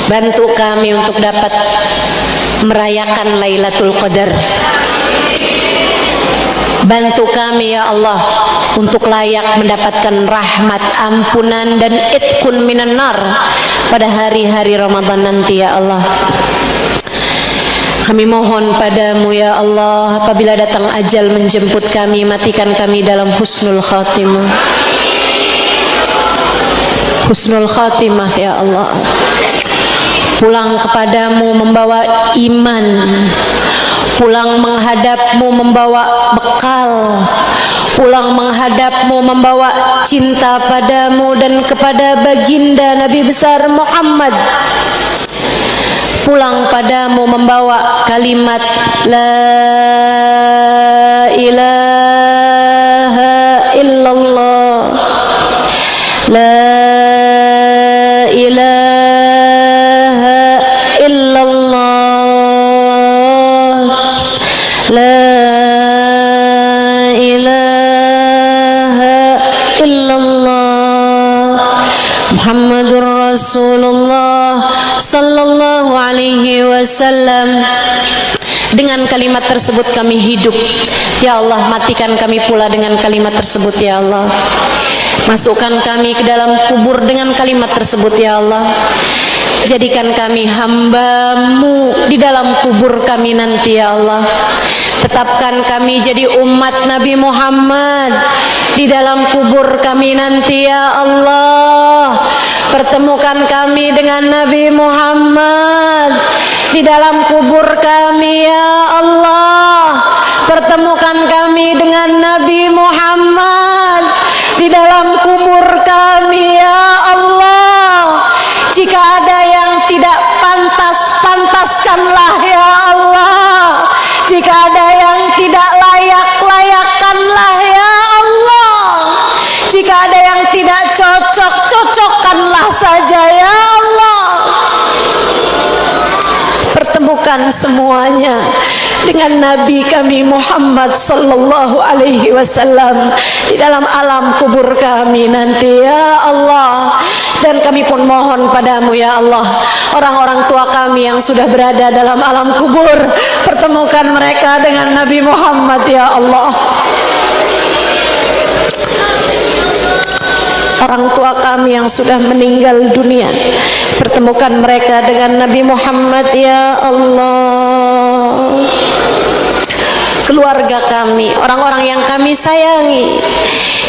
Bantu kami untuk dapat merayakan Lailatul Qadar. Bantu kami ya Allah untuk layak mendapatkan rahmat, ampunan dan itqun minan nar pada hari-hari Ramadan nanti ya Allah. Kami mohon padamu ya Allah, apabila datang ajal menjemput kami, matikan kami dalam husnul khatimah. husnul khatimah ya Allah. Pulang kepadamu membawa iman, pulang menghadapmu membawa bekal, pulang menghadapmu membawa cinta padamu dan kepada baginda Nabi besar Muhammad. Pulang padamu membawa kalimat la ilaha illallah, la ilaha illallah, la ilaha illallah, Muhammadur Rasulullah sallallahu alaihi wasallam. Dengan kalimat tersebut kami hidup. Ya Allah, matikan kami pula dengan kalimat tersebut ya Allah. Masukkan kami ke dalam kubur dengan kalimat tersebut ya Allah. Jadikan kami hamba-Mu di dalam kubur kami nanti ya Allah. Tetapkan kami jadi umat Nabi Muhammad di dalam kubur kami nanti ya Allah. Pertemukan kami dengan Nabi Muhammad di dalam kubur kami ya Allah. Pertemukan kami dengan Nabi Muhammad di dalam kubur kami ya Allah. Jika ada yang tidak pantas, pantaskanlah ya Allah. Jika ada yang tidak layak, layakkanlah ya Allah. Jika ada yang tidak cocok, cocokkanlah saja ya Allah. Pertemukan semuanya dengan Nabi kami Muhammad sallallahu alaihi wasallam di dalam alam kubur kami nanti ya Allah. Dan kami pun mohon padamu ya Allah, orang-orang tua kami yang sudah berada dalam alam kubur, pertemukan mereka dengan Nabi Muhammad ya Allah. Orang tua kami yang sudah meninggal dunia, pertemukan mereka dengan Nabi Muhammad ya Allah. Keluarga kami, orang-orang yang kami sayangi,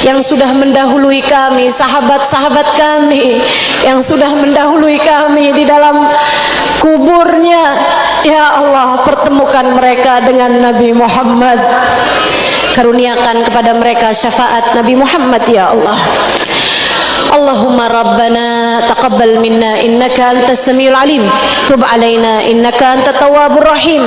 yang sudah mendahului kami, sahabat-sahabat kami yang sudah mendahului kami di dalam kuburnya ya Allah, pertemukan mereka dengan Nabi Muhammad. Karuniakan kepada mereka syafaat Nabi Muhammad ya Allah. Allahumma rabbana taqabbal minna innaka antas samiul alim, tub alaina innaka antat tawwabur rahim.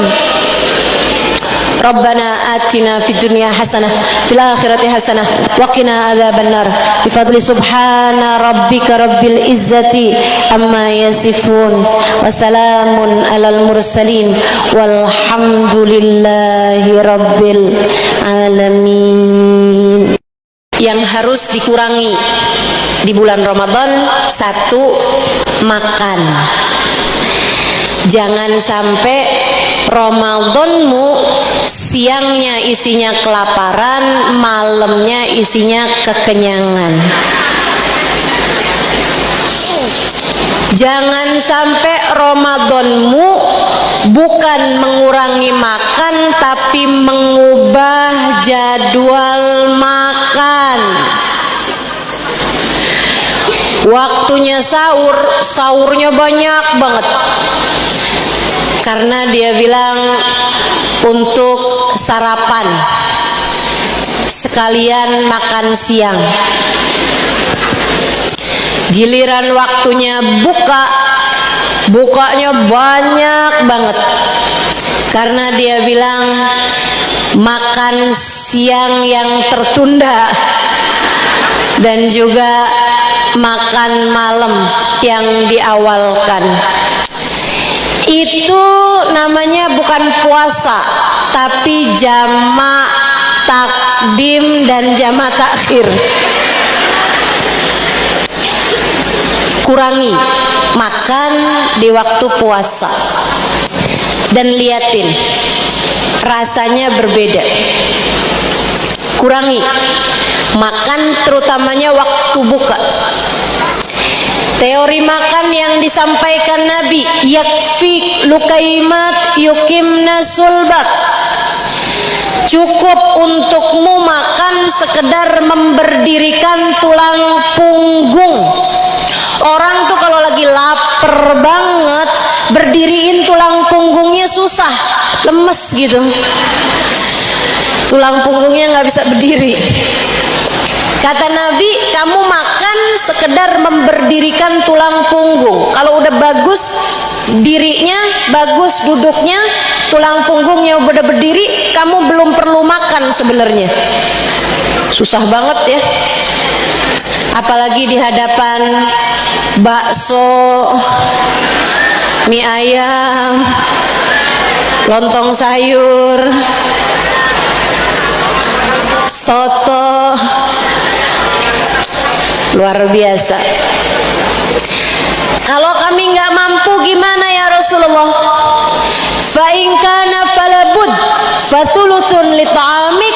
Rabbana atina fid dunya hasanah fil akhirati hasanah wa qina adzabannar bi fadli subhana rabbika rabbil izzati amma yasifun wa salamun alal mursalin walhamdulillahi rabbil alamin. Yang harus dikurangi di bulan Ramadan, satu, makan. Jangan sampai Ramadanmu siangnya isinya kelaparan, malamnya isinya kekenyangan. Jangan sampai Ramadanmu bukan mengurangi makan tapi mengubah jadwal makan. Waktunya sahur, sahurnya banyak banget. Karena dia bilang untuk sarapan sekalian makan siang. Giliran waktunya buka, bukanya banyak banget. Karena dia bilang makan siang yang tertunda dan juga makan malam yang diawalkan. Itu namanya bukan puasa, tapi jamak takdim dan jamak takhir. Kurangi makan di waktu puasa dan liatin rasanya berbeda. Kurangi makan terutamanya waktu buka. Teori makan yang disampaikan Nabi, yakfik lukaimat yukimna sulbak. Cukup untukmu makan sekedar memberdirikan tulang punggung. lemes gitu, tulang punggungnya nggak bisa berdiri. Kata Nabi, kamu makan sekedar memberdirikan tulang punggung. Kalau udah bagus dirinya, bagus duduknya, tulang punggungnya udah berdiri, kamu belum perlu makan sebenarnya. Susah banget ya. Apalagi di hadapan bakso, mie ayam, lontong sayur, soto, luar biasa. Kalau kami nggak mampu gimana ya Rasulullah? Fa in kana falabud fa thuluthun li ta'amik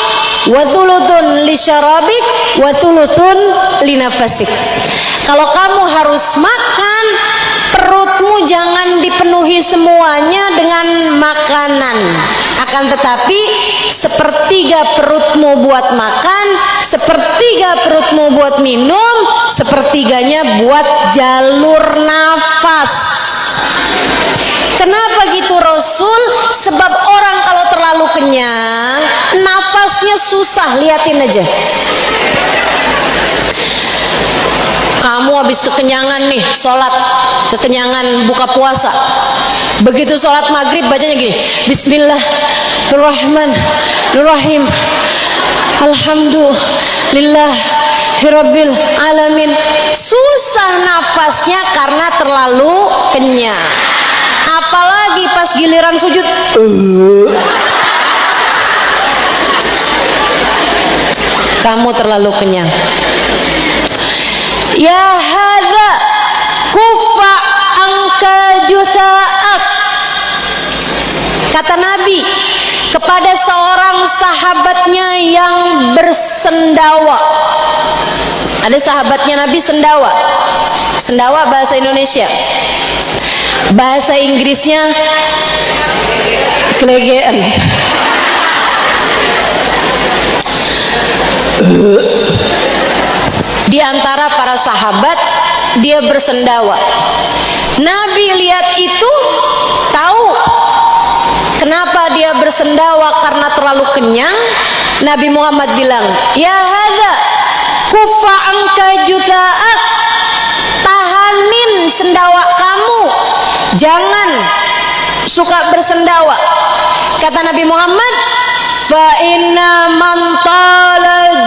wa thuluthun li syarabik wa thuluthun li nafasik. Kalau kamu harus makan, perutmu jangan dipenuhi semuanya dengan makanan. Akan tetapi sepertiga perutmu buat makan, sepertiga perutmu buat minum, sepertiganya buat jalur nafas. Kenapa gitu Rasul? Sebab orang kalau terlalu kenyang, nafasnya susah. Liatin aja. Kamu habis kekenyangan nih, sholat, kekenyangan buka puasa. Begitu sholat maghrib bacanya gini, Bismillahirrahmanirrahim, Alhamdulillahirabbil alamin. Susah nafasnya karena terlalu kenyang. Apalagi pas giliran sujud, kamu terlalu kenyang. Ya hadza kufa angka jutha'ak. Kata Nabi kepada seorang sahabatnya yang bersendawa. Ada sahabatnya Nabi sendawa. Sendawa bahasa Indonesia. Bahasa Inggrisnya kelegean. Di antara para sahabat dia bersendawa. Nabi lihat itu, tahu kenapa dia bersendawa, karena terlalu kenyang. Nabi Muhammad bilang, ya hadza kufa angka jutha'ak, tahanin sendawa kamu, jangan suka bersendawa. Kata Nabi Muhammad, fa inna man tala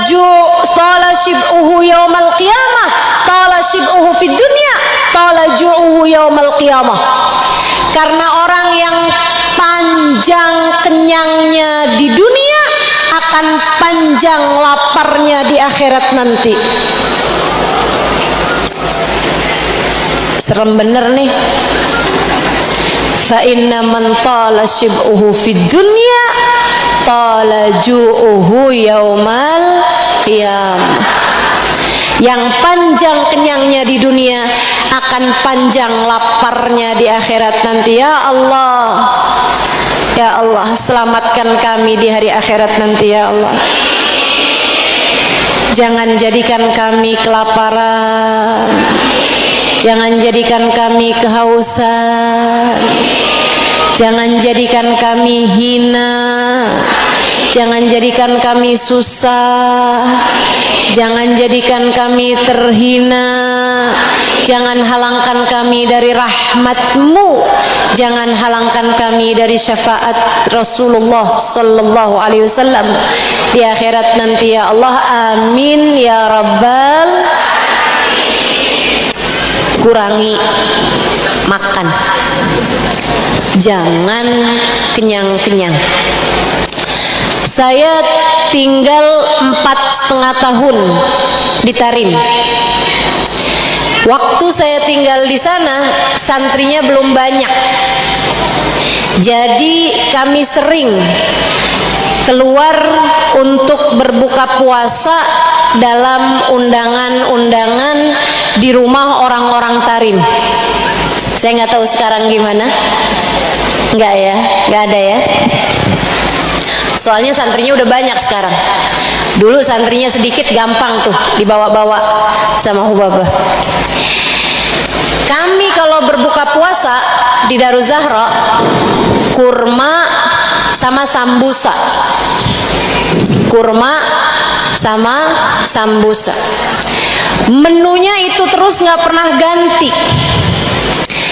shib'uhu yaumal qiyamah tala shib'uhu fid dunya tala ju'uhu yaumal qiyamah. Karena orang yang panjang kenyangnya di dunia akan panjang laparnya di akhirat nanti. Serem bener nih. Fa inna man tala shib'uhu fid dunya tala ju'uhu yaumal qiyamah. Yang panjang kenyangnya di dunia akan panjang laparnya di akhirat nanti. Ya Allah, ya Allah, selamatkan kami di hari akhirat nanti ya Allah. Jangan jadikan kami kelaparan, jangan jadikan kami kehausan, jangan jadikan kami hina, jangan jadikan kami susah, jangan jadikan kami terhina, jangan halangkan kami dari rahmat-Mu, jangan halangkan kami dari syafaat Rasulullah sallallahu alaihi wasallam di akhirat nanti ya Allah. Amin ya rabbal. Kurangi makan, jangan kenyang-kenyang. Saya tinggal 4,5 tahun di Tarim. Waktu saya tinggal di sana, santrinya belum banyak. Jadi kami sering keluar untuk berbuka puasa dalam undangan-undangan di rumah orang-orang Tarim. Saya nggak tahu sekarang gimana. Nggak ya, nggak ada ya. Soalnya santrinya udah banyak sekarang. Dulu santrinya sedikit, gampang tuh dibawa-bawa sama Hubabah. Kami kalau berbuka puasa di Daruz Zahra, kurma sama sambusa. Kurma sama sambusa. Menunya itu terus nggak pernah ganti.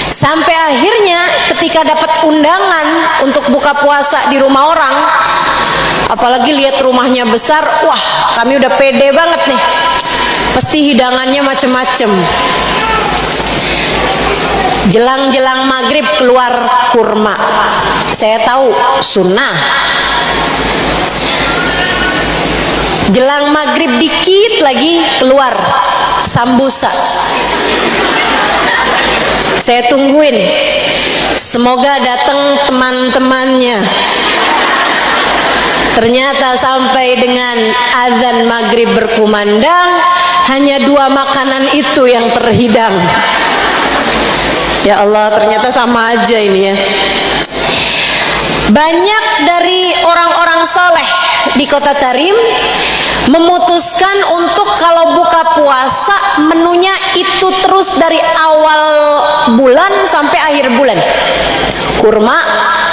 Sampai akhirnya ketika dapat undangan untuk buka puasa di rumah orang, apalagi lihat rumahnya besar, wah kami udah pede banget nih, pasti hidangannya macem-macem. Jelang-jelang maghrib keluar kurma, saya tahu sunnah. Jelang maghrib dikit lagi keluar sambusa. Saya tungguin, semoga datang teman-temannya. Ternyata sampai dengan azan maghrib berkumandang, hanya 2 makanan itu yang terhidang. Ya Allah, ternyata sama aja ini ya. Banyak dari orang-orang soleh di kota Tarim memutuskan untuk kalau buka puasa menunya itu terus dari awal bulan sampai akhir bulan. Kurma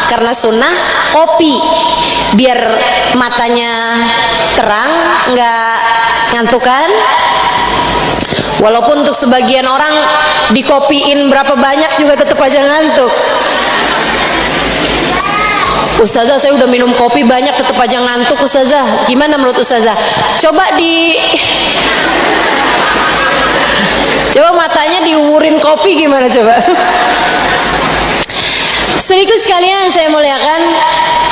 karena sunnah, kopi biar matanya terang, nggak ngantukan. Walaupun untuk sebagian orang dikopiin berapa banyak juga tetap aja ngantuk. Ustazah, saya udah minum kopi banyak tetap aja ngantuk. Ustazah, gimana menurut Ustazah? Coba matanya diumurin kopi gimana coba? Saudaraku sekalian saya muliakan,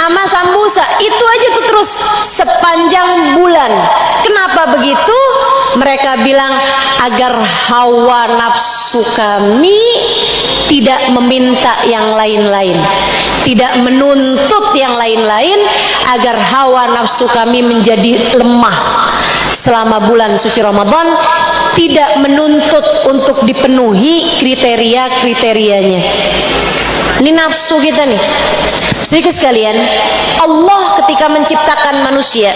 ama sambusa itu aja tuh terus sepanjang bulan. Kenapa begitu? Mereka bilang agar hawa nafsu kami tidak meminta yang lain-lain, tidak menuntut yang lain-lain, agar hawa nafsu kami menjadi lemah selama bulan suci Ramadan, tidak menuntut untuk dipenuhi kriteria-kriterianya. Ini nafsu kita nih. Saudaraku sekalian, Allah ketika menciptakan manusia,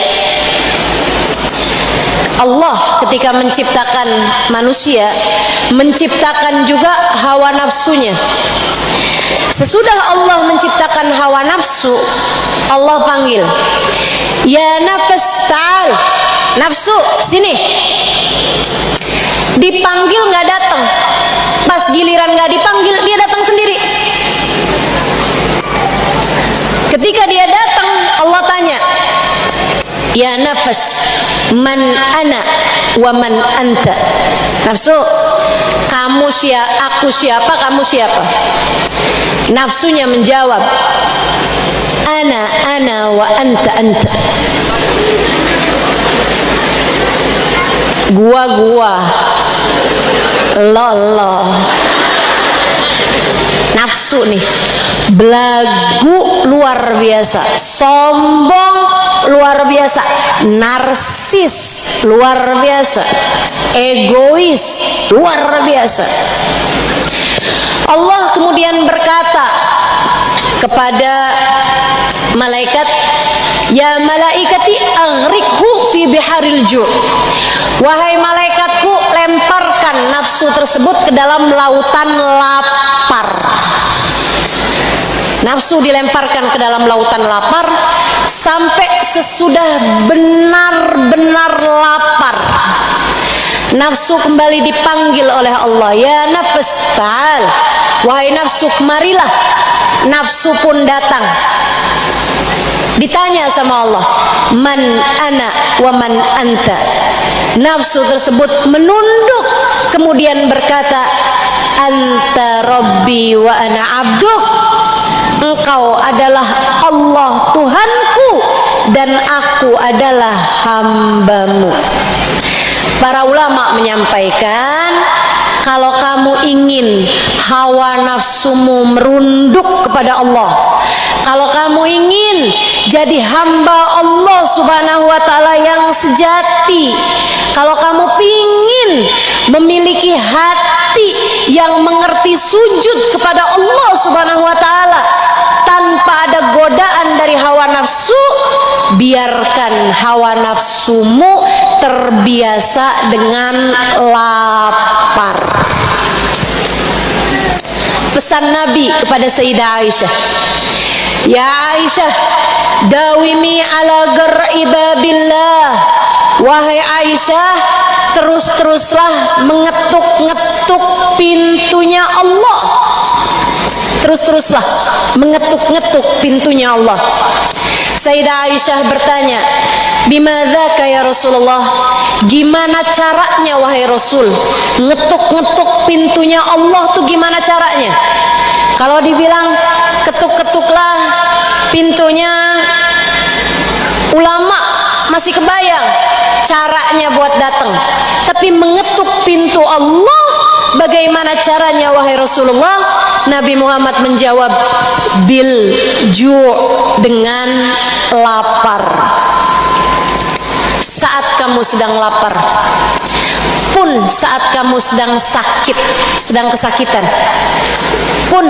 menciptakan juga hawa nafsunya. Sesudah Allah menciptakan hawa nafsu, Allah panggil, ya nafas ta'al, nafsu sini. Dipanggil nggak datang, pas giliran nggak dipanggil dia datang sendiri. Ketika dia datang, Allah tanya, ya nafas, man ana wa man anta. Nafsu, kamu siapa, aku siapa, kamu siapa? Nafsunya menjawab, ana wa anta. Gua lo. Nafsu nih belagu luar biasa, sombong luar biasa, narsis luar biasa, egois luar biasa. Allah kemudian berkata kepada malaikat, ya malaikati aghrikhu fi biharil ju'. Wahai malaikatku, lemparkan nafsu tersebut ke dalam lautan lapar. Nafsu dilemparkan ke dalam lautan lapar sampai sesudah benar-benar lapar. Nafsu kembali dipanggil oleh Allah, ya nafas ta'al, wahai nafsu kemarilah. Nafsu pun datang. Ditanya sama Allah, man ana wa man anta. Nafsu tersebut menunduk kemudian berkata, anta rabbi wa ana abduk. Engkau adalah Allah Tuhanku dan aku adalah hambamu. Para ulama menyampaikan, kalau kamu ingin hawa nafsumu merunduk kepada Allah, kalau kamu ingin jadi hamba Allah subhanahu wa ta'ala yang sejati, kalau kamu ingin memiliki hati yang mengerti sujud kepada Allah subhanahu wa ta'ala tanpa ada godaan dari hawa nafsu, biarkan hawa nafsumu terbiasa dengan lapar. Pesan Nabi kepada Sayyidah Aisyah, Ya Aisyah, dawimi ala gar'i babillah. Wahai Aisyah, terus-teruslah mengetuk-ngetuk pintunya Allah. Terus-teruslah mengetuk-ngetuk pintunya Allah. Sayyidah Aisyah bertanya, bimadzaka ya Rasulullah, gimana caranya wahai Rasul? Ngetuk-ngetuk pintunya Allah tuh gimana caranya? Kalau dibilang ketuk-ketuklah pintunya, ulama masih kebayang caranya buat datang. Tapi mengetuk pintu Allah, bagaimana caranya wahai Rasulullah? Nabi Muhammad menjawab, bil ju', dengan lapar. Saat kamu sedang lapar, pun saat kamu sedang sakit, sedang kesakitan, pun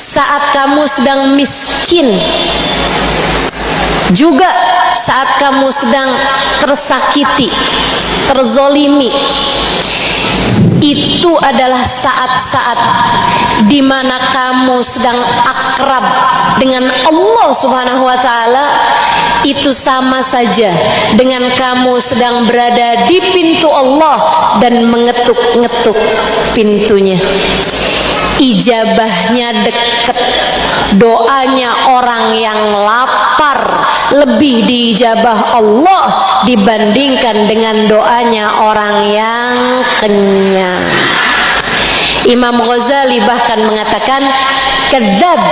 saat kamu sedang miskin, juga saat kamu sedang tersakiti, terzolimi. Itu adalah saat-saat di mana kamu sedang akrab dengan Allah Subhanahu wa taala. Itu sama saja dengan kamu sedang berada di pintu Allah dan mengetuk-ngetuk pintunya. Ijabahnya dekat, doanya orang yang lapar lebih diijabah Allah dibandingkan dengan doanya orang yang kenyang. Imam Ghazali bahkan mengatakan, kadzab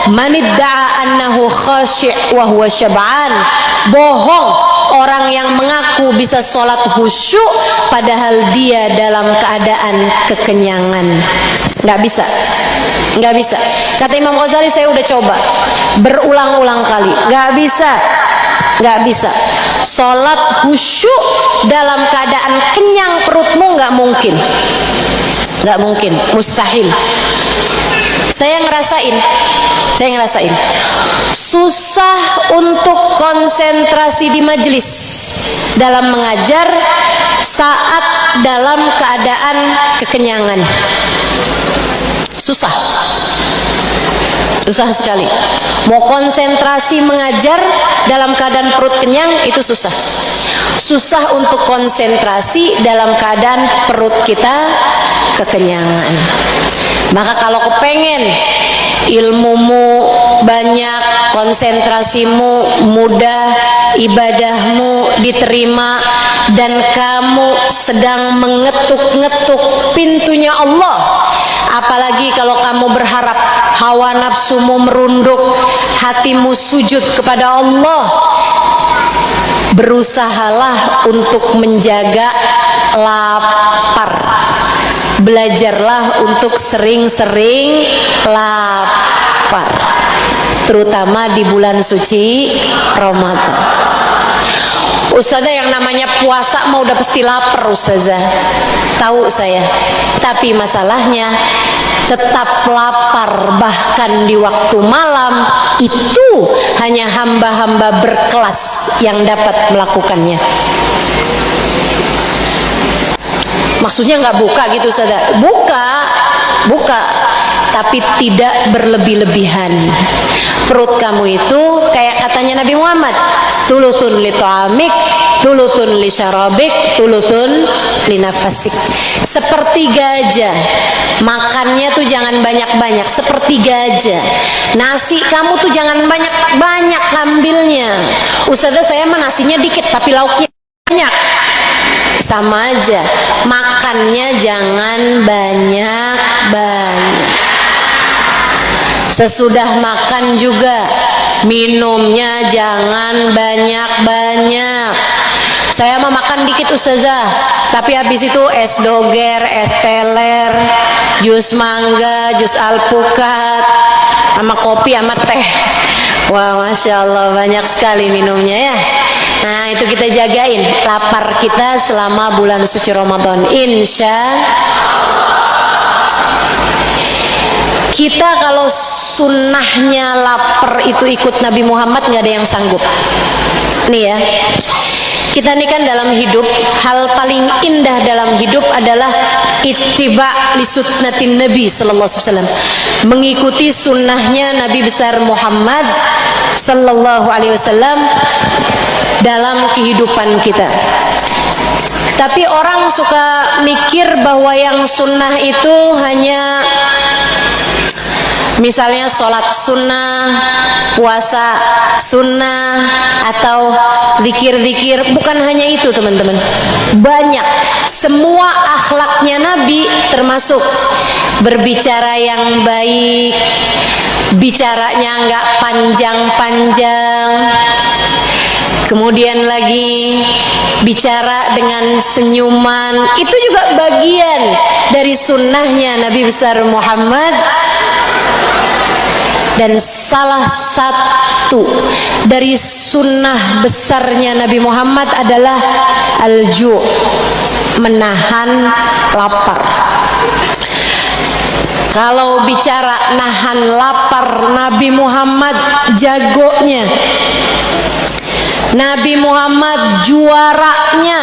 man idda'a annahu khashi' wa huwa syab'an. Bohong orang yang mengaku bisa sholat khusyuk padahal dia dalam keadaan kekenyangan. Nggak bisa, nggak bisa. Kata Imam Ghazali, saya udah coba berulang-ulang kali, nggak bisa, nggak bisa. Sholat khusyuk dalam keadaan kenyang perutmu nggak mungkin, nggak mungkin, mustahil. Saya ngerasain susah untuk konsentrasi di majelis dalam mengajar saat dalam keadaan kekenyangan. Susah sekali. Mau konsentrasi mengajar dalam keadaan perut kenyang itu susah. Susah untuk konsentrasi dalam keadaan perut kita kekenyangan. Maka kalau kepengen ilmumu banyak, konsentrasimu mudah, ibadahmu diterima, dan kamu sedang mengetuk-ngetuk pintunya Allah, apalagi kalau kamu berharap hawa nafsumu merunduk, hatimu sujud kepada Allah, berusahalah untuk menjaga lapar. Belajarlah untuk sering-sering lapar, terutama di bulan suci Ramadan. Ustazah, yang namanya puasa mau udah pasti lapar Ustazah, tahu saya. Tapi masalahnya tetap lapar bahkan di waktu malam, itu hanya hamba-hamba berkelas yang dapat melakukannya. Maksudnya nggak buka gitu Ustazah, buka, tapi tidak berlebih-lebihan. Perut kamu itu kayak katanya Nabi Muhammad, tulutun li ta'amik, tulutun li syarabik, tulutun li nafasik. Sepertiga aja makannya tuh jangan banyak-banyak, sepertiga aja. Nasi kamu tuh jangan banyak-banyak ngambilnya. Ustazah, saya mah nasinya dikit tapi lauknya banyak. Sama aja, makannya jangan banyak-banyak. Sesudah makan juga minumnya jangan banyak-banyak. Saya mau makan dikit Ustazah, tapi habis itu es doger, es teler, jus mangga, jus alpukat, sama kopi sama teh. Wah, Masya Allah, banyak sekali minumnya ya. Nah, itu kita jagain lapar kita selama bulan suci Ramadan. Insya kita kalau sunnahnya lapar itu ikut Nabi Muhammad, nggak ada yang sanggup. Nih ya, Kita ini kan dalam hidup, hal paling indah dalam hidup adalah ittiba li sunnatin Nabi sallallahu alaihi wasallam, mengikuti sunnahnya Nabi besar Muhammad sallallahu alaihi wasallam dalam kehidupan kita. Tapi orang suka mikir bahwa yang sunnah itu hanya misalnya sholat sunnah, puasa sunnah, atau zikir-zikir. Bukan hanya itu teman-teman, banyak. Semua akhlaknya Nabi, termasuk berbicara yang baik, bicaranya nggak panjang-panjang, kemudian lagi bicara dengan senyuman. Itu juga bagian dari sunnahnya Nabi besar Muhammad. Dan salah satu dari sunnah besarnya Nabi Muhammad adalah al-ju', menahan lapar. Kalau bicara nahan lapar, Nabi Muhammad jagonya, Nabi Muhammad juaranya.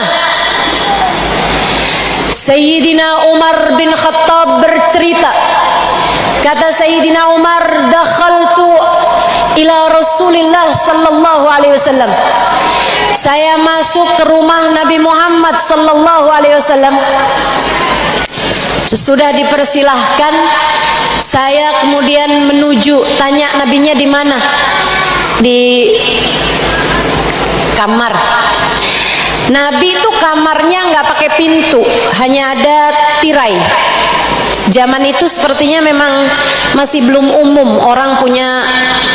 Sayyidina Umar bin Khattab bercerita, kata Sayyidina Umar, dakhaltu ila Rasulillah sallallahu alaihi wasallam. Saya masuk ke rumah Nabi Muhammad sallallahu alaihi wasallam. Sesudah dipersilahkan, saya kemudian menuju, tanya nabinya di mana? Di kamar. Nabi itu kamarnya nggak pakai pintu, hanya ada tirai. Zaman itu sepertinya memang masih belum umum orang punya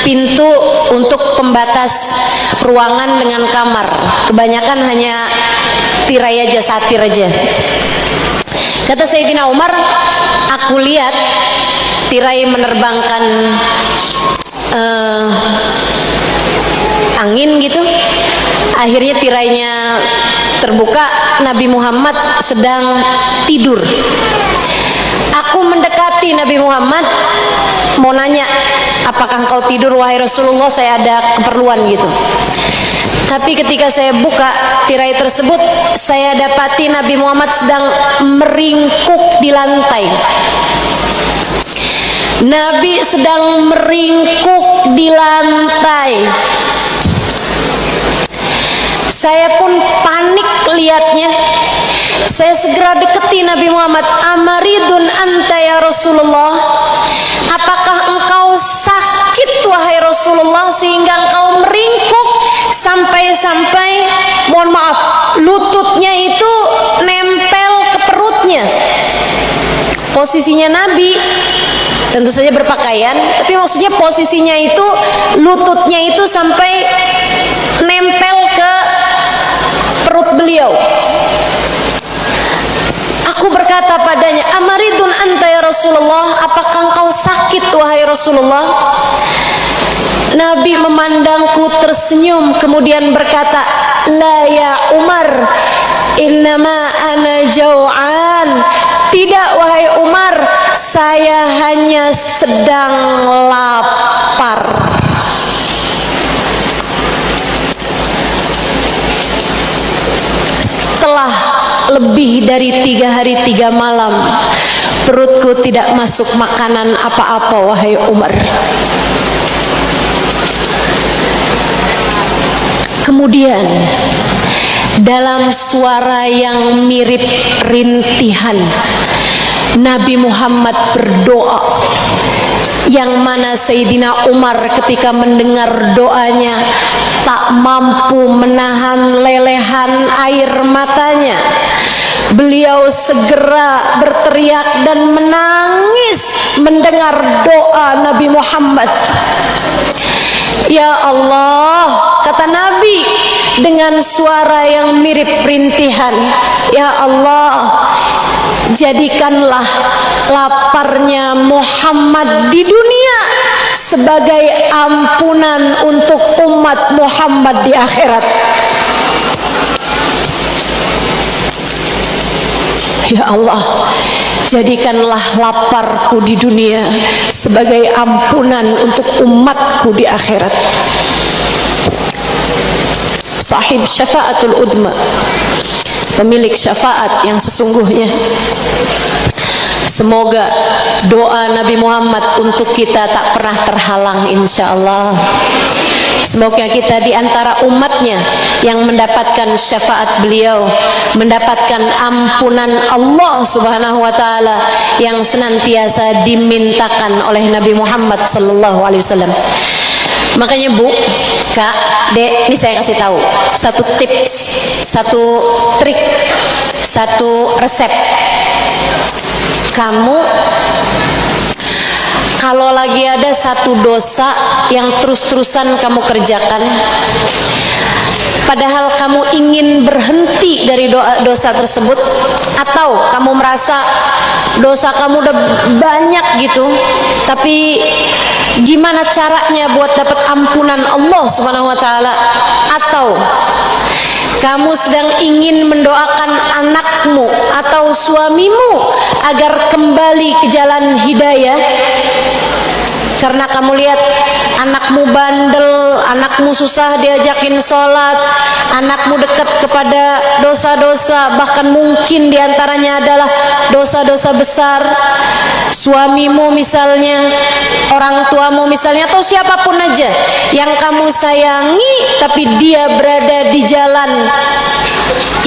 pintu untuk pembatas ruangan dengan kamar. Kebanyakan hanya tirai aja, satir aja. Kata Sayyidina Umar, aku lihat tirai menerbangkan angin gitu. Akhirnya tirainya terbuka, Nabi Muhammad sedang tidur. Aku mendekati Nabi Muhammad, mau nanya, apakah engkau tidur wahai Rasulullah, saya ada keperluan gitu. Tapi ketika saya buka tirai tersebut, saya dapati Nabi Muhammad sedang meringkuk di lantai. Nabi sedang meringkuk di lantai. Saya pun panik lihatnya. Saya segera deketi Nabi Muhammad. Amaridun anta ya Rasulullah? Apakah engkau sakit wahai Rasulullah sehingga engkau meringkuk sampai-sampai, mohon maaf, lututnya itu nempel ke perutnya? Posisinya Nabi tentu saja berpakaian, tapi maksudnya posisinya itu lututnya itu sampai nempel ke perut beliau. Aku berkata padanya, amaridun anta ya Rasulullah? Apakah engkau sakit wahai Rasulullah? Nabi memandangku tersenyum, kemudian berkata, la ya Umar, innama ana jau'an. Tidak wahai Umar, saya hanya sedang lapar. Setelah lebih dari 3 hari 3 malam, perutku tidak masuk makanan apa-apa wahai Umar. Kemudian dalam suara yang mirip rintihan, Nabi Muhammad berdoa, yang mana Sayyidina Umar ketika mendengar doanya tak mampu menahan lelehan air matanya. Beliau segera berteriak dan menangis mendengar doa Nabi Muhammad. Ya Allah, kata Nabi dengan suara yang mirip rintihan, ya Allah, jadikanlah laparnya Muhammad di dunia sebagai ampunan untuk umat Muhammad di akhirat. Ya Allah, jadikanlah laparku di dunia sebagai ampunan untuk umatku di akhirat. sahib syafaatul udma, pemilik syafaat yang sesungguhnya. Semoga doa Nabi Muhammad untuk kita tak pernah terhalang insyaallah. Semoga kita di antara umatnya yang mendapatkan syafaat beliau, mendapatkan ampunan Allah Subhanahu wa taala yang senantiasa dimintakan oleh Nabi Muhammad sallallahu alaihi wasallam. Makanya Bu, Kak, Dek, ini saya kasih tahu satu tips, satu trik, satu resep. Kamu kalau lagi ada satu dosa yang terus-terusan kamu kerjakan, padahal kamu ingin berhenti dari dosa tersebut, atau kamu merasa dosa kamu udah banyak gitu, tapi gimana caranya buat dapat ampunan Allah Subhanahu wa taala, atau kamu sedang ingin mendoakan anakmu atau suamimu agar kembali ke jalan hidayah, karena kamu lihat anakmu bandel, anakmu susah diajakin sholat, anakmu dekat kepada dosa-dosa, bahkan mungkin diantaranya adalah dosa-dosa besar. Suamimu misalnya, orang tuamu misalnya, atau siapapun aja yang kamu sayangi, tapi dia berada di jalan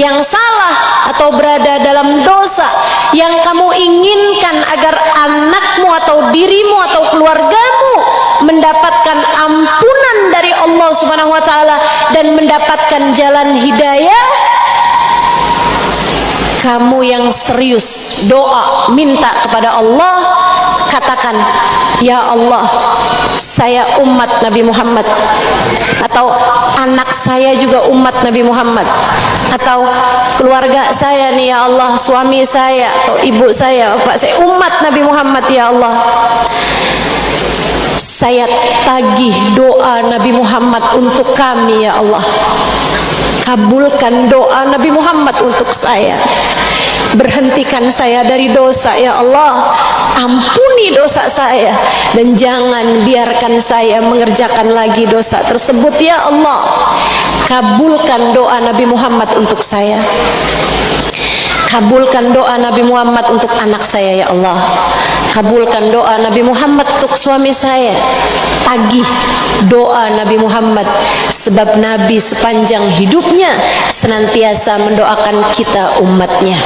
yang salah atau berada dalam dosa yang kamu inginkan agar anakmu atau dirimu atau keluargamu mendapatkan ampunan dari Allah Subhanahu wa taala dan mendapatkan jalan hidayah. Kamu yang serius doa minta kepada Allah, katakan, ya Allah, saya umat Nabi Muhammad, atau anak saya juga umat Nabi Muhammad, atau keluarga saya nih ya Allah, suami saya atau ibu saya, bapak saya umat Nabi Muhammad ya Allah. Saya tagih doa Nabi Muhammad untuk kami ya Allah. Kabulkan doa Nabi Muhammad untuk saya. Berhentikan saya dari dosa ya Allah. Ampuni dosa saya dan jangan biarkan saya mengerjakan lagi dosa tersebut ya Allah. Kabulkan doa Nabi Muhammad untuk saya. Kabulkan doa Nabi Muhammad untuk anak saya ya Allah. Kabulkan doa Nabi Muhammad untuk suami saya. Tagih doa Nabi Muhammad, sebab Nabi sepanjang hidupnya senantiasa mendoakan kita umatnya.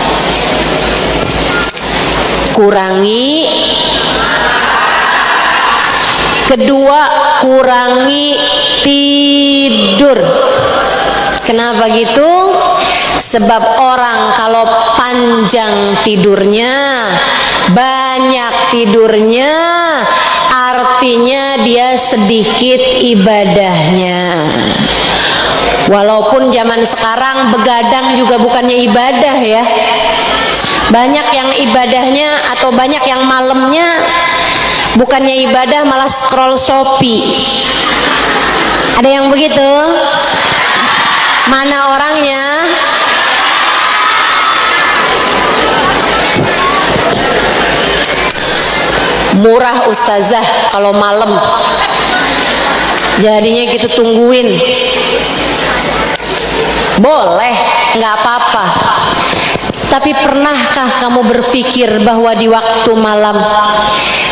Kurangi. Kedua, kurangi tidur. Kenapa gitu? Sebab orang kalau panjang tidurnya, banyak tidurnya, artinya dia sedikit ibadahnya. Walaupun zaman sekarang begadang juga bukannya ibadah ya. Banyak yang ibadahnya atau banyak yang malamnya bukannya ibadah, malah scroll Shopee. Ada yang begitu? Mana orangnya? Murah ustazah kalau malam, jadinya gitu tungguin. Boleh, nggak apa-apa. Tapi pernahkah kamu berpikir bahwa di waktu malam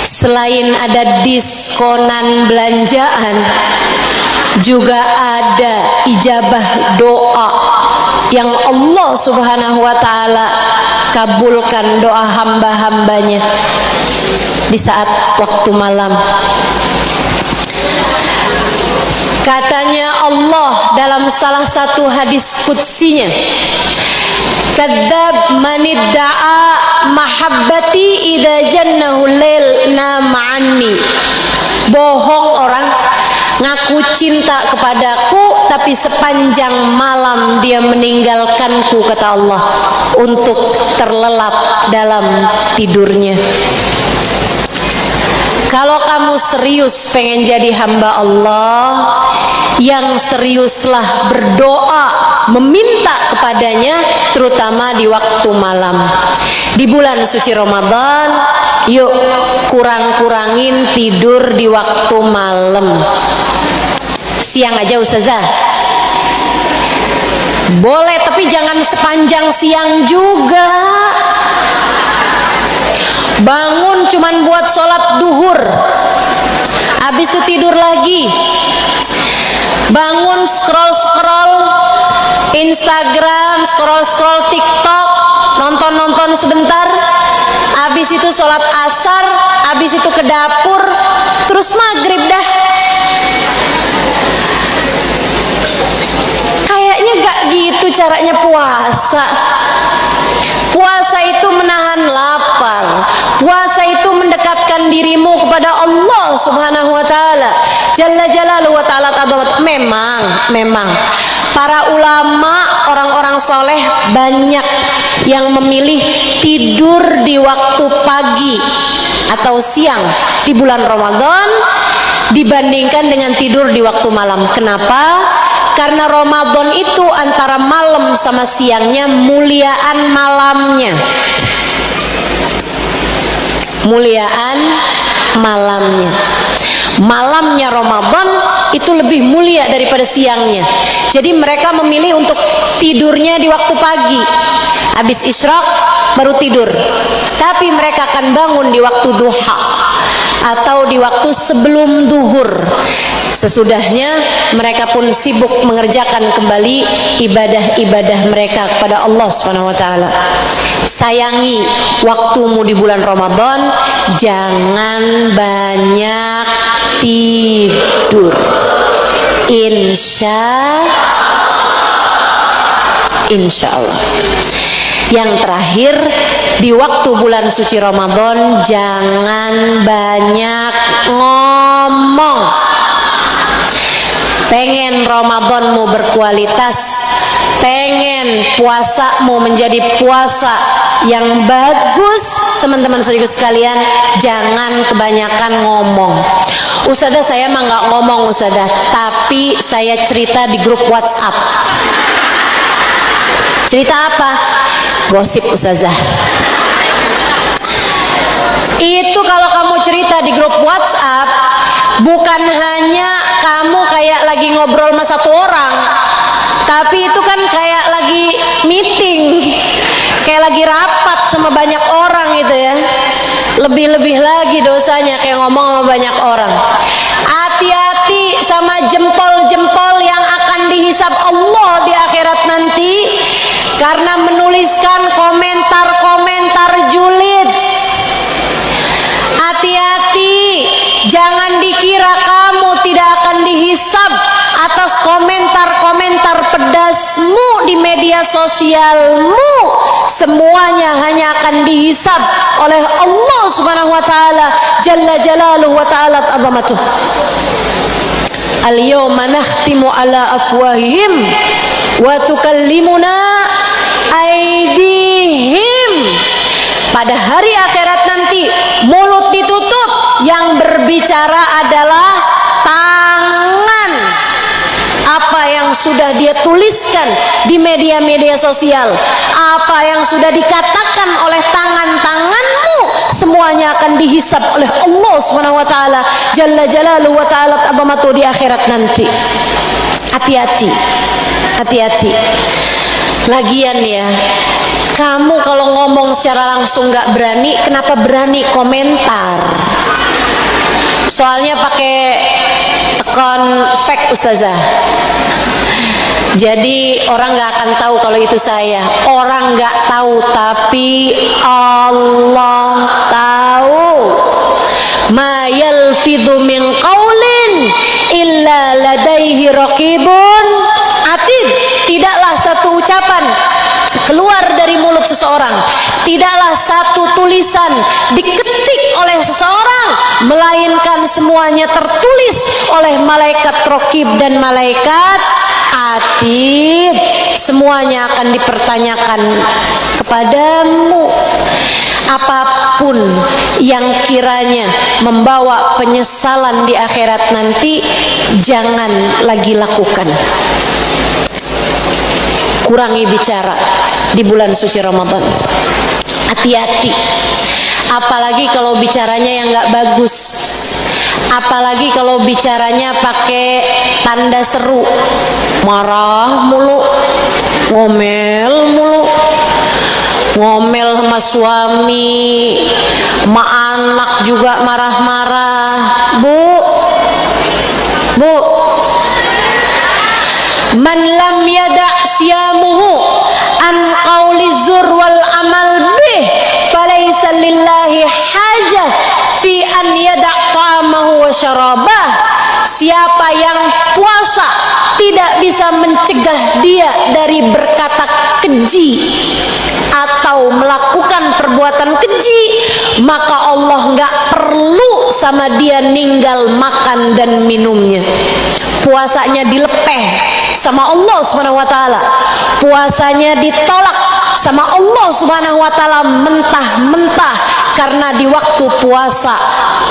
selain ada diskonan belanjaan, juga ada ijabah doa yang Allah Subhanahu wa taala kabulkan doa hamba-hambanya di saat waktu malam. Katanya Allah dalam salah satu hadis qudsinya, kadzab manidda'a mahabbati idza jannahu lail nama'anni. Bohong orang ngaku cinta kepadaku tapi sepanjang malam dia meninggalkanku, kata Allah, untuk terlelap dalam tidurnya. Kalau kamu serius pengen jadi hamba Allah, yang seriuslah berdoa, meminta kepadanya, terutama di waktu malam. Di bulan suci Ramadan, yuk kurang-kurangin tidur di waktu malam. Siang aja ustazah, Boleh, tapi jangan sepanjang siang juga. Bangun cuman buat sholat duhur, habis itu tidur lagi. Bangun scroll Instagram, scroll TikTok, nonton sebentar, habis itu sholat asar, habis itu ke dapur, terus maghrib dah. Kayaknya gak gitu caranya puasa. Puasa itu menahan lapar. Puasa itu mendekatkan dirimu kepada Allah Subhanahu wa taala. Jalla jalaluhu wa ta'ala. Memang para ulama, orang-orang soleh banyak yang memilih tidur di waktu pagi atau siang di bulan Ramadan dibandingkan dengan tidur di waktu malam. Kenapa? Karena Ramadan itu antara malam sama siangnya muliaan malamnya. Muliaan malamnya. Malamnya Ramadan itu lebih mulia daripada siangnya. Jadi mereka memilih untuk tidurnya di waktu pagi. Habis isyraq baru tidur. Tapi mereka akan bangun di waktu duha atau di waktu sebelum duhur. Sesudahnya mereka pun sibuk mengerjakan kembali ibadah-ibadah mereka kepada Allah Subhanahu wa taala. Sayangi waktumu di bulan Ramadan, jangan banyak tidur. Insya Allah. Yang terakhir, di waktu bulan suci Ramadan jangan banyak ngomong. Pengen Ramadanmu berkualitas, pengen puasamu menjadi puasa yang bagus, teman-teman saudara sekalian, jangan kebanyakan ngomong. Ustazah, saya mah nggak ngomong Ustazah, tapi saya cerita di grup WhatsApp. Cerita apa? Gosip Ustazah. Itu kalau kamu cerita di grup WhatsApp, bukan hanya kamu kayak lagi ngobrol sama satu orang, tapi itu kan kayak lagi meeting, kayak lagi rapat sama banyak orang gitu ya. Lebih-lebih lagi dosanya kayak ngomong sama banyak orang. Hati-hati sama jempol-jempol yang akan dihisab Allah di akhirat nanti karena menuliskan komentar-komentar julid. Hati-hati, jangan dikira kamu tidak akan dihisab atas komentar-komentar pedasmu di media sosialmu. Semuanya hanya akan dihisab oleh Allah Subhanahu wa taala jalla jalaluhu wa ta'ala azamatuh. Al-yawma nakhtimu ala afwahihim wa tukallimuna aydihim. Pada hari akhirat nanti mulut ditutup, yang berbicara adalah tangan. Apa yang sudah dia tuliskan di media-media sosial, apa yang sudah dikatakan oleh tangan-tanganmu, semuanya akan dihisab oleh Allah Subhanahu wa taala jalla jalaluhu wa ta'ala azamatu di akhirat nanti. Hati-hati. Hati-hati. Lagian ya, kamu kalau ngomong secara langsung nggak berani, kenapa berani komentar? Soalnya pakai akun fake Ustazah. Jadi orang nggak akan tahu kalau itu saya. Orang nggak tahu, tapi Allah tahu. Ma yalfidhu min qaulin illa ladaihi raqibun atid. Tidaklah satu ucapan keluar dari mulut seseorang, tidaklah satu tulisan diketik oleh seseorang, melainkan semuanya tertulis oleh malaikat raqib dan malaikat atid. Semuanya akan dipertanyakan kepadamu. Apapun yang kiranya membawa penyesalan di akhirat nanti, jangan lagi lakukan. Kurangi bicara di bulan suci Ramadan. Hati-hati. Apalagi kalau bicaranya yang gak bagus. Apalagi kalau bicaranya pakai tanda seru, marah mulu, ngomel mulu, ngomel sama suami, sama anak juga marah-marah. Bu, man lam yada' siyamuhu an qawli zur wal amal bih falaysa lillahi hajah fi an yada' ta'amahu wa syarabah. Siapa yang puasa tidak bisa mencegah dia dari berkata keji atau melakukan perbuatan keji, maka Allah nggak perlu sama dia ninggal makan dan minumnya. Puasanya dilepeh sama Allah Subhanahu wa taala. Puasanya ditolak sama Allah Subhanahu wa taala mentah-mentah karena di waktu puasa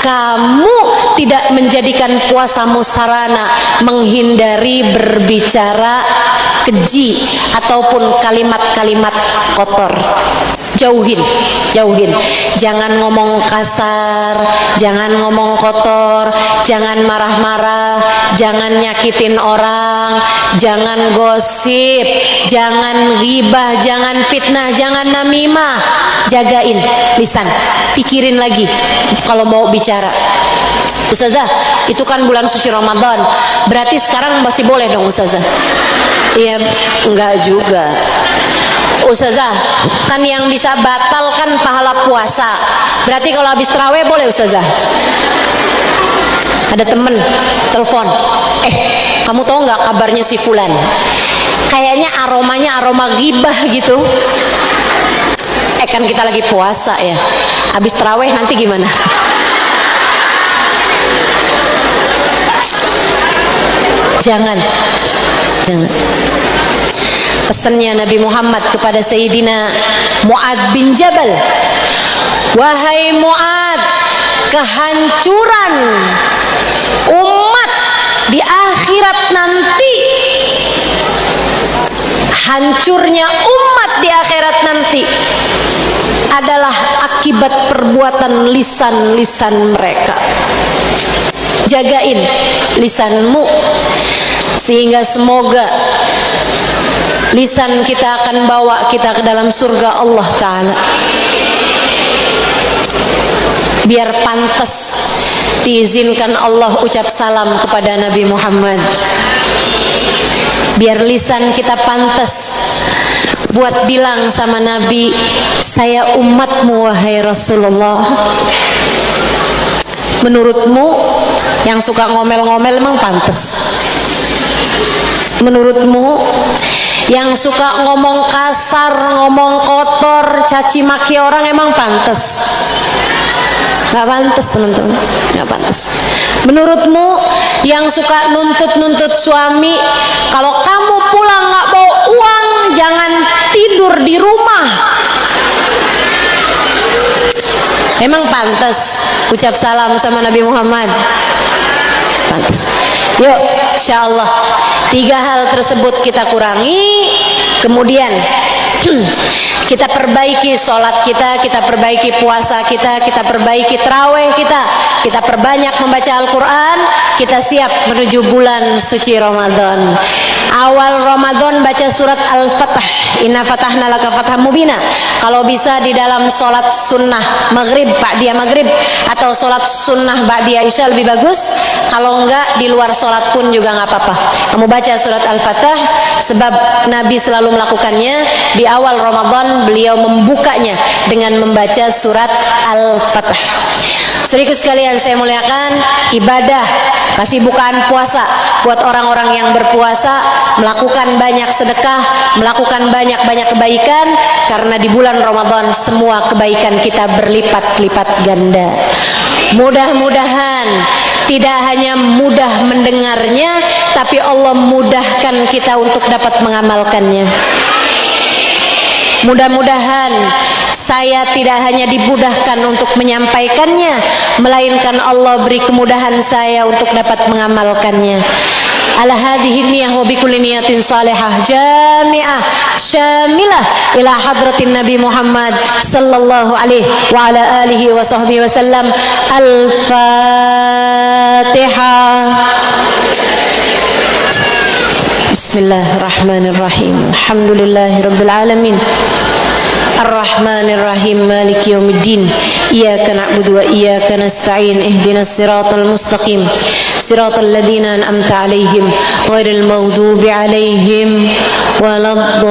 kamu tidak menjadikan puasamu sarana menghindari berbicara keji ataupun kalimat-kalimat kotor. Jauhin. Jangan ngomong kasar, jangan ngomong kotor, jangan marah-marah, jangan nyakitin orang, jangan gosip, jangan ghibah, jangan fitnah, jangan namimah. Jagain lisan. Pikirin lagi kalau mau bicara. Ustazah, itu kan bulan suci Ramadan, berarti sekarang masih boleh dong Ustazah? Iya, enggak juga Ustazah, kan yang bisa batalkan pahala puasa, berarti kalau habis tarawih boleh Ustazah? Ada temen telepon, kamu tahu nggak kabarnya si fulan? Kayaknya aromanya aroma ghibah gitu. Kan kita lagi puasa ya, habis tarawih nanti gimana? Jangan. Pesannya Nabi Muhammad kepada Sayyidina Mu'ad bin Jabal, wahai Mu'ad, kehancuran umat di akhirat nanti, hancurnya umat di akhirat nanti adalah akibat perbuatan lisan-lisan mereka. Jagain lisanmu sehingga semoga lisan kita akan bawa kita ke dalam surga Allah Ta'ala. Biar pantas diizinkan Allah ucap salam kepada Nabi Muhammad. Biar lisan kita pantas buat bilang sama Nabi, saya umatmu wahai Rasulullah. Menurutmu yang suka ngomel-ngomel emang pantas? Menurutmu yang suka ngomong kasar, ngomong kotor, caci maki orang emang pantas? Gak pantas teman-teman, gak pantas. Menurutmu yang suka nuntut-nuntut suami, kalau kamu pulang gak bawa uang jangan tidur di rumah, emang pantas ucap salam sama Nabi Muhammad? Pantas. Yuk, insyaallah 3 hal tersebut kita kurangi, kemudian kita perbaiki sholat kita perbaiki puasa kita perbaiki tarawih kita perbanyak membaca Al-Quran, kita siap menuju bulan suci Ramadan. Awal Ramadan baca surat Al-Fatah, inna fatahna laka fatham mubina. Kalau bisa di dalam sholat sunnah maghrib, ba'diyah maghrib, atau sholat sunnah ba'diyah isya lebih bagus. Kalau enggak di luar sholat pun juga nggak apa-apa, kamu baca surat Al-Fatah, sebab Nabi selalu melakukannya di awal Ramadan. Beliau membukanya dengan membaca surat Al-Fatah. Saudaraku sekalian saya muliakan, ibadah kasih bukaan puasa buat orang-orang yang berpuasa, melakukan banyak sedekah, melakukan banyak-banyak kebaikan, karena di bulan Ramadan semua kebaikan kita berlipat-lipat ganda. Mudah-mudahan tidak hanya mudah mendengarnya, tapi Allah mudahkan kita untuk dapat mengamalkannya. Mudah-mudahan saya tidak hanya dimudahkan untuk menyampaikannya, melainkan Allah beri kemudahan saya untuk dapat mengamalkannya. Ala hadhihi niyyah wa bikulli niyatin salihah jami'ah syamilah ila hadratin Nabi Muhammad sallallahu alaihi wa ala alihi wa sahbihi wasallam. Al-Fatihah. Al-Fatihah. Bismillahirrahmanirrahim. Alhamdulillahirabbil alamin. Ar-Rahmanir-Rahim. Maliki yaumiddin. Iyyaka na'budu wa iyyaka nasta'in. Ihdinas siratal mustaqim. Siratal ladzina an'amta 'alaihim ghairil maghdubi 'alaihim waladdallin.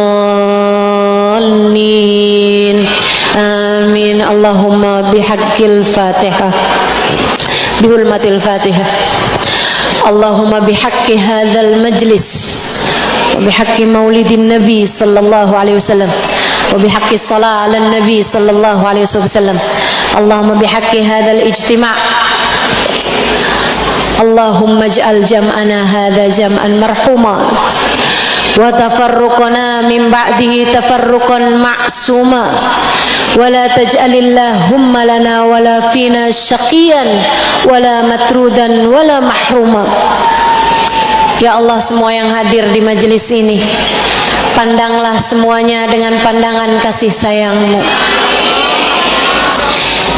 Amin. Allahumma bihaqqil Fatihah. Bihurmatil Fatihah. Allahumma bihaqqi hadzal majlis wa bihaqqi maulidin nabi sallallahu alaihi wasallam wa bihaqqi shalah 'alan nabi sallallahu alaihi wasallam. Allahumma bihaqqi hadzal ijtima'. Allahumma ij'al jam'ana hadza jam'an marhuma wa tafarruqana min ba'dihi tafarruqan ma'suma wa la taj'alillahumma lana wa la fina syaqiyan wa la matrudan wa la mahruma. Ya Allah, semua yang hadir di majelis ini, pandanglah semuanya dengan pandangan kasih sayang-Mu,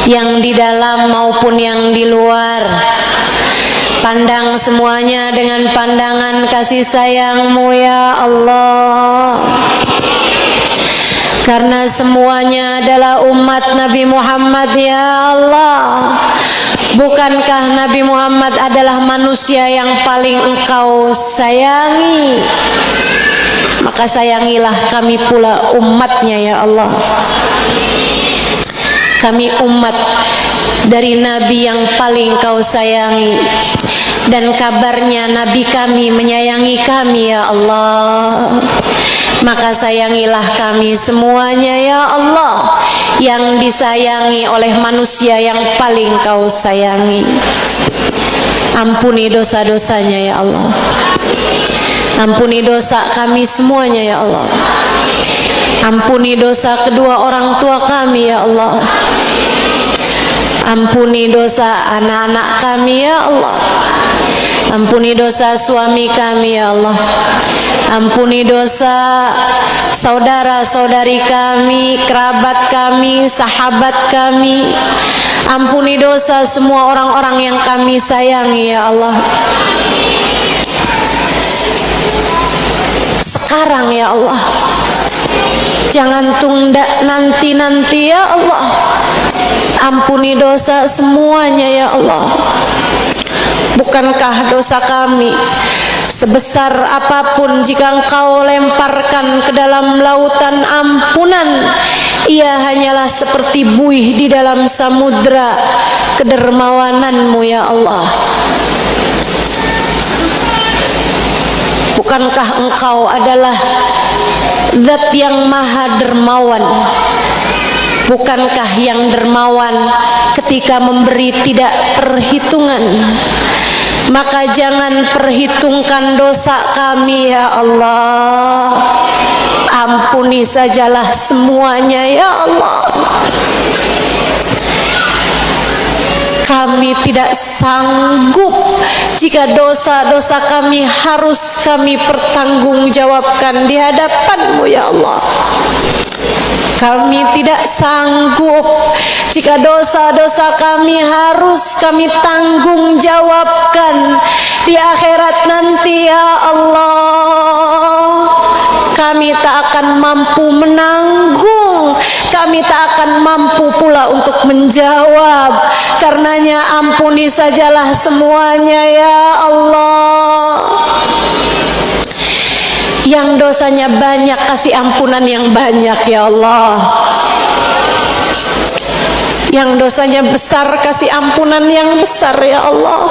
yang di dalam maupun yang di luar. Pandang semuanya dengan pandangan kasih sayang-Mu ya Allah. Karena semuanya adalah umat Nabi Muhammad ya Allah. Bukankah Nabi Muhammad adalah manusia yang paling Engkau sayangi? Maka sayangilah kami pula umatnya ya Allah. Kami umat dari Nabi yang paling Kau sayangi, dan kabarnya Nabi kami menyayangi kami ya Allah. Maka sayangilah kami semuanya ya Allah, yang disayangi oleh manusia yang paling Kau sayangi. Ampuni dosa-dosanya ya Allah. Ampuni dosa kami semuanya ya Allah. Ampuni dosa kedua orang tua kami ya Allah. Ampuni dosa anak-anak kami ya Allah. Ampuni dosa suami kami ya Allah. Ampuni dosa saudara-saudari kami, kerabat kami, sahabat kami. Ampuni dosa semua orang-orang yang kami sayangi ya Allah. Sekarang ya Allah, jangan tunda nanti-nanti ya Allah. Ampuni dosa semuanya ya Allah. Bukankah dosa kami sebesar apapun, jika Engkau lemparkan ke dalam lautan ampunan, ia hanyalah seperti buih di dalam samudra kedermawanan-Mu ya Allah. Bukankah Engkau adalah Zat yang maha dermawan? Bukankah yang dermawan ketika memberi tidak perhitungan? Maka jangan perhitungkan dosa kami ya Allah. Ampuni sajalah semuanya ya Allah. Kami tidak sanggup jika dosa-dosa kami harus kami pertanggungjawabkan di hadapan-Mu ya Allah. Kami tidak sanggup jika dosa-dosa kami harus kami tanggung jawabkan di akhirat nanti ya Allah. Kami tak akan mampu menanggung, kami tak akan mampu pula untuk menjawab. Karenanya ampuni sajalah semuanya ya Allah. Yang dosanya banyak, kasih ampunan yang banyak ya Allah. Yang dosanya besar, kasih ampunan yang besar ya Allah.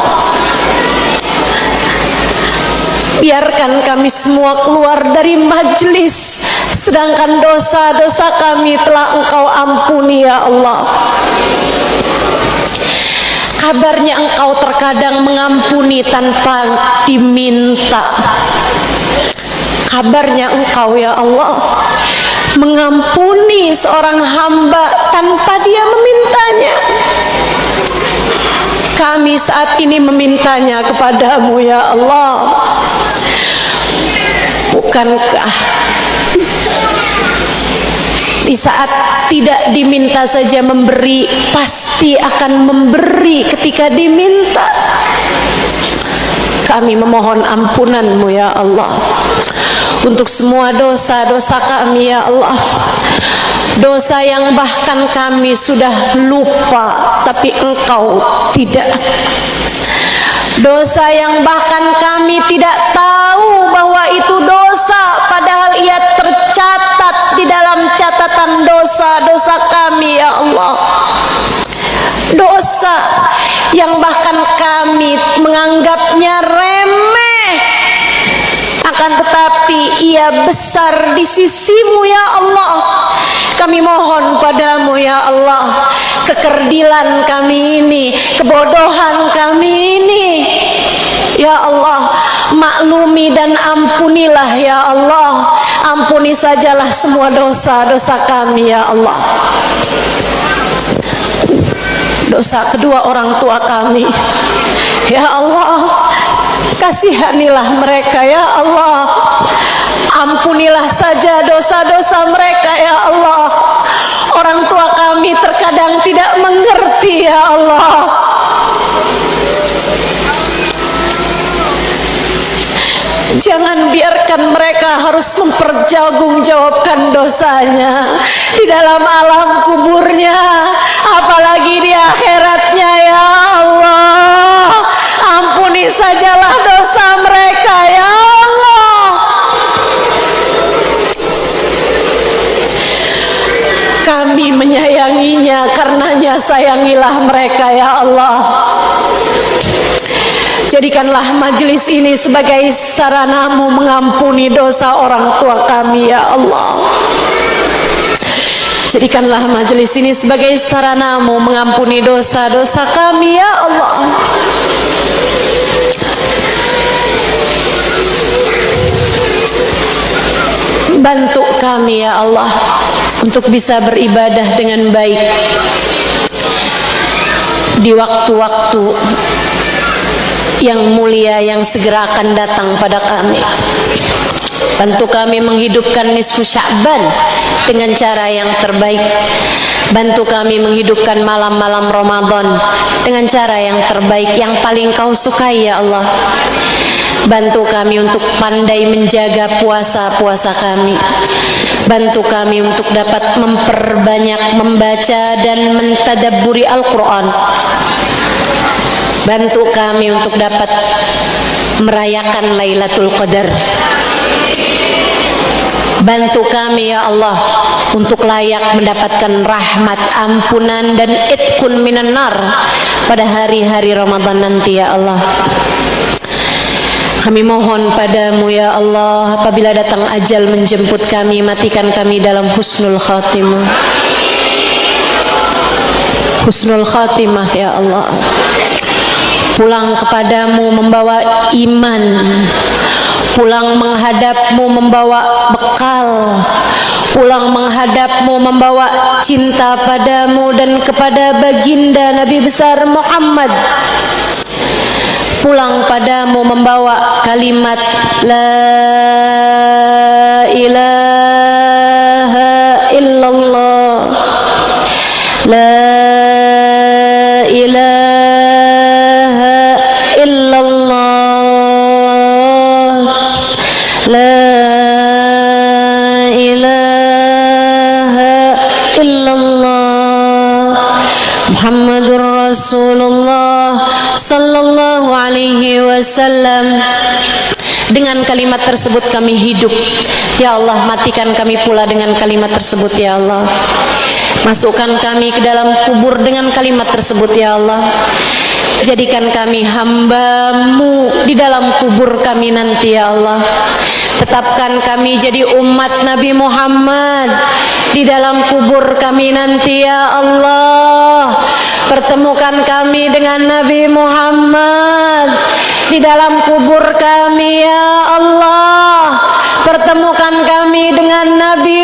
Biarkan kami semua keluar dari majlis, sedangkan dosa-dosa kami telah Engkau ampuni ya Allah. Kabarnya Engkau terkadang mengampuni tanpa diminta. Kabarnya Engkau ya Allah mengampuni seorang hamba tanpa dia memintanya. Kami saat ini memintanya kepadamu ya Allah. Di saat tidak diminta saja memberi, pasti akan memberi ketika diminta. Kami memohon ampunan-Mu ya Allah untuk semua dosa-dosa kami ya Allah. Dosa yang bahkan kami sudah lupa tapi Engkau tidak. Dosa yang bahkan kami tidak tahu bahwa itu dosa, padahal ia tercatat di dalam catatan dosa-dosa kami ya Allah. Dosa yang bahkan kami menganggapnya remeh, akan tetapi ia besar di sisi-Mu ya Allah. Kami mohon padamu ya Allah, kekerdilan kami ini, kebodohan kami ini ya Allah, maklumi dan ampunilah ya Allah. Ampuni sajalah semua dosa-dosa kami ya Allah. Dosa kedua orang tua kami ya Allah, kasihanilah mereka ya Allah. Ampunilah saja dosa-dosa mereka ya Allah. Orang tua kami terkadang tidak mengerti ya Allah. Jangan biarkan mereka harus mempertanggungjawabkan dosanya di dalam alam kuburnya, apalagi di akhiratnya ya Allah. Ampuni sajalah dosa mereka ya Allah. Kami menyayanginya, karenanya sayangilah mereka ya Allah. Jadikanlah majelis ini sebagai sarana-Mu mengampuni dosa orang tua kami ya Allah. Jadikanlah majelis ini sebagai sarana-Mu mengampuni dosa-dosa kami ya Allah. Bantu kami ya Allah untuk bisa beribadah dengan baik di waktu-waktu yang mulia yang segera akan datang pada kami. Bantu kami menghidupkan nisfu Sya'ban dengan cara yang terbaik. Bantu kami menghidupkan malam-malam Ramadan dengan cara yang terbaik, yang paling Kau sukai ya Allah. Bantu kami untuk pandai menjaga puasa-puasa kami. Bantu kami untuk dapat memperbanyak membaca dan mentadabburi Al-Quran. Bantu kami untuk dapat merayakan Lailatul Qadar. Bantu kami ya Allah untuk layak mendapatkan rahmat, ampunan dan itqun minan nar pada hari-hari Ramadan nanti ya Allah. Kami mohon padamu ya Allah, apabila datang ajal menjemput kami, matikan kami dalam husnul khatimah. Husnul khatimah ya Allah. Pulang kepadamu membawa iman, pulang menghadapmu membawa bekal, pulang menghadapmu membawa cinta padamu dan kepada baginda Nabi besar Muhammad. Pulang padamu membawa kalimat la ilaha illallah, la ilaha illallah, la ilaha illallah, Muhammadur Rasulullah sallallahu alaihi wasallam. Dengan kalimat tersebut kami hidup ya Allah. Matikan kami pula dengan kalimat tersebut ya Allah. Masukkan kami ke dalam kubur dengan kalimat tersebut ya Allah. Jadikan kami hamba-Mu di dalam kubur kami nanti ya Allah. Tetapkan kami jadi umat Nabi Muhammad di dalam kubur kami nanti ya Allah. Pertemukan kami dengan Nabi Muhammad di dalam kubur kami ya Allah. Pertemukan kami dengan Nabi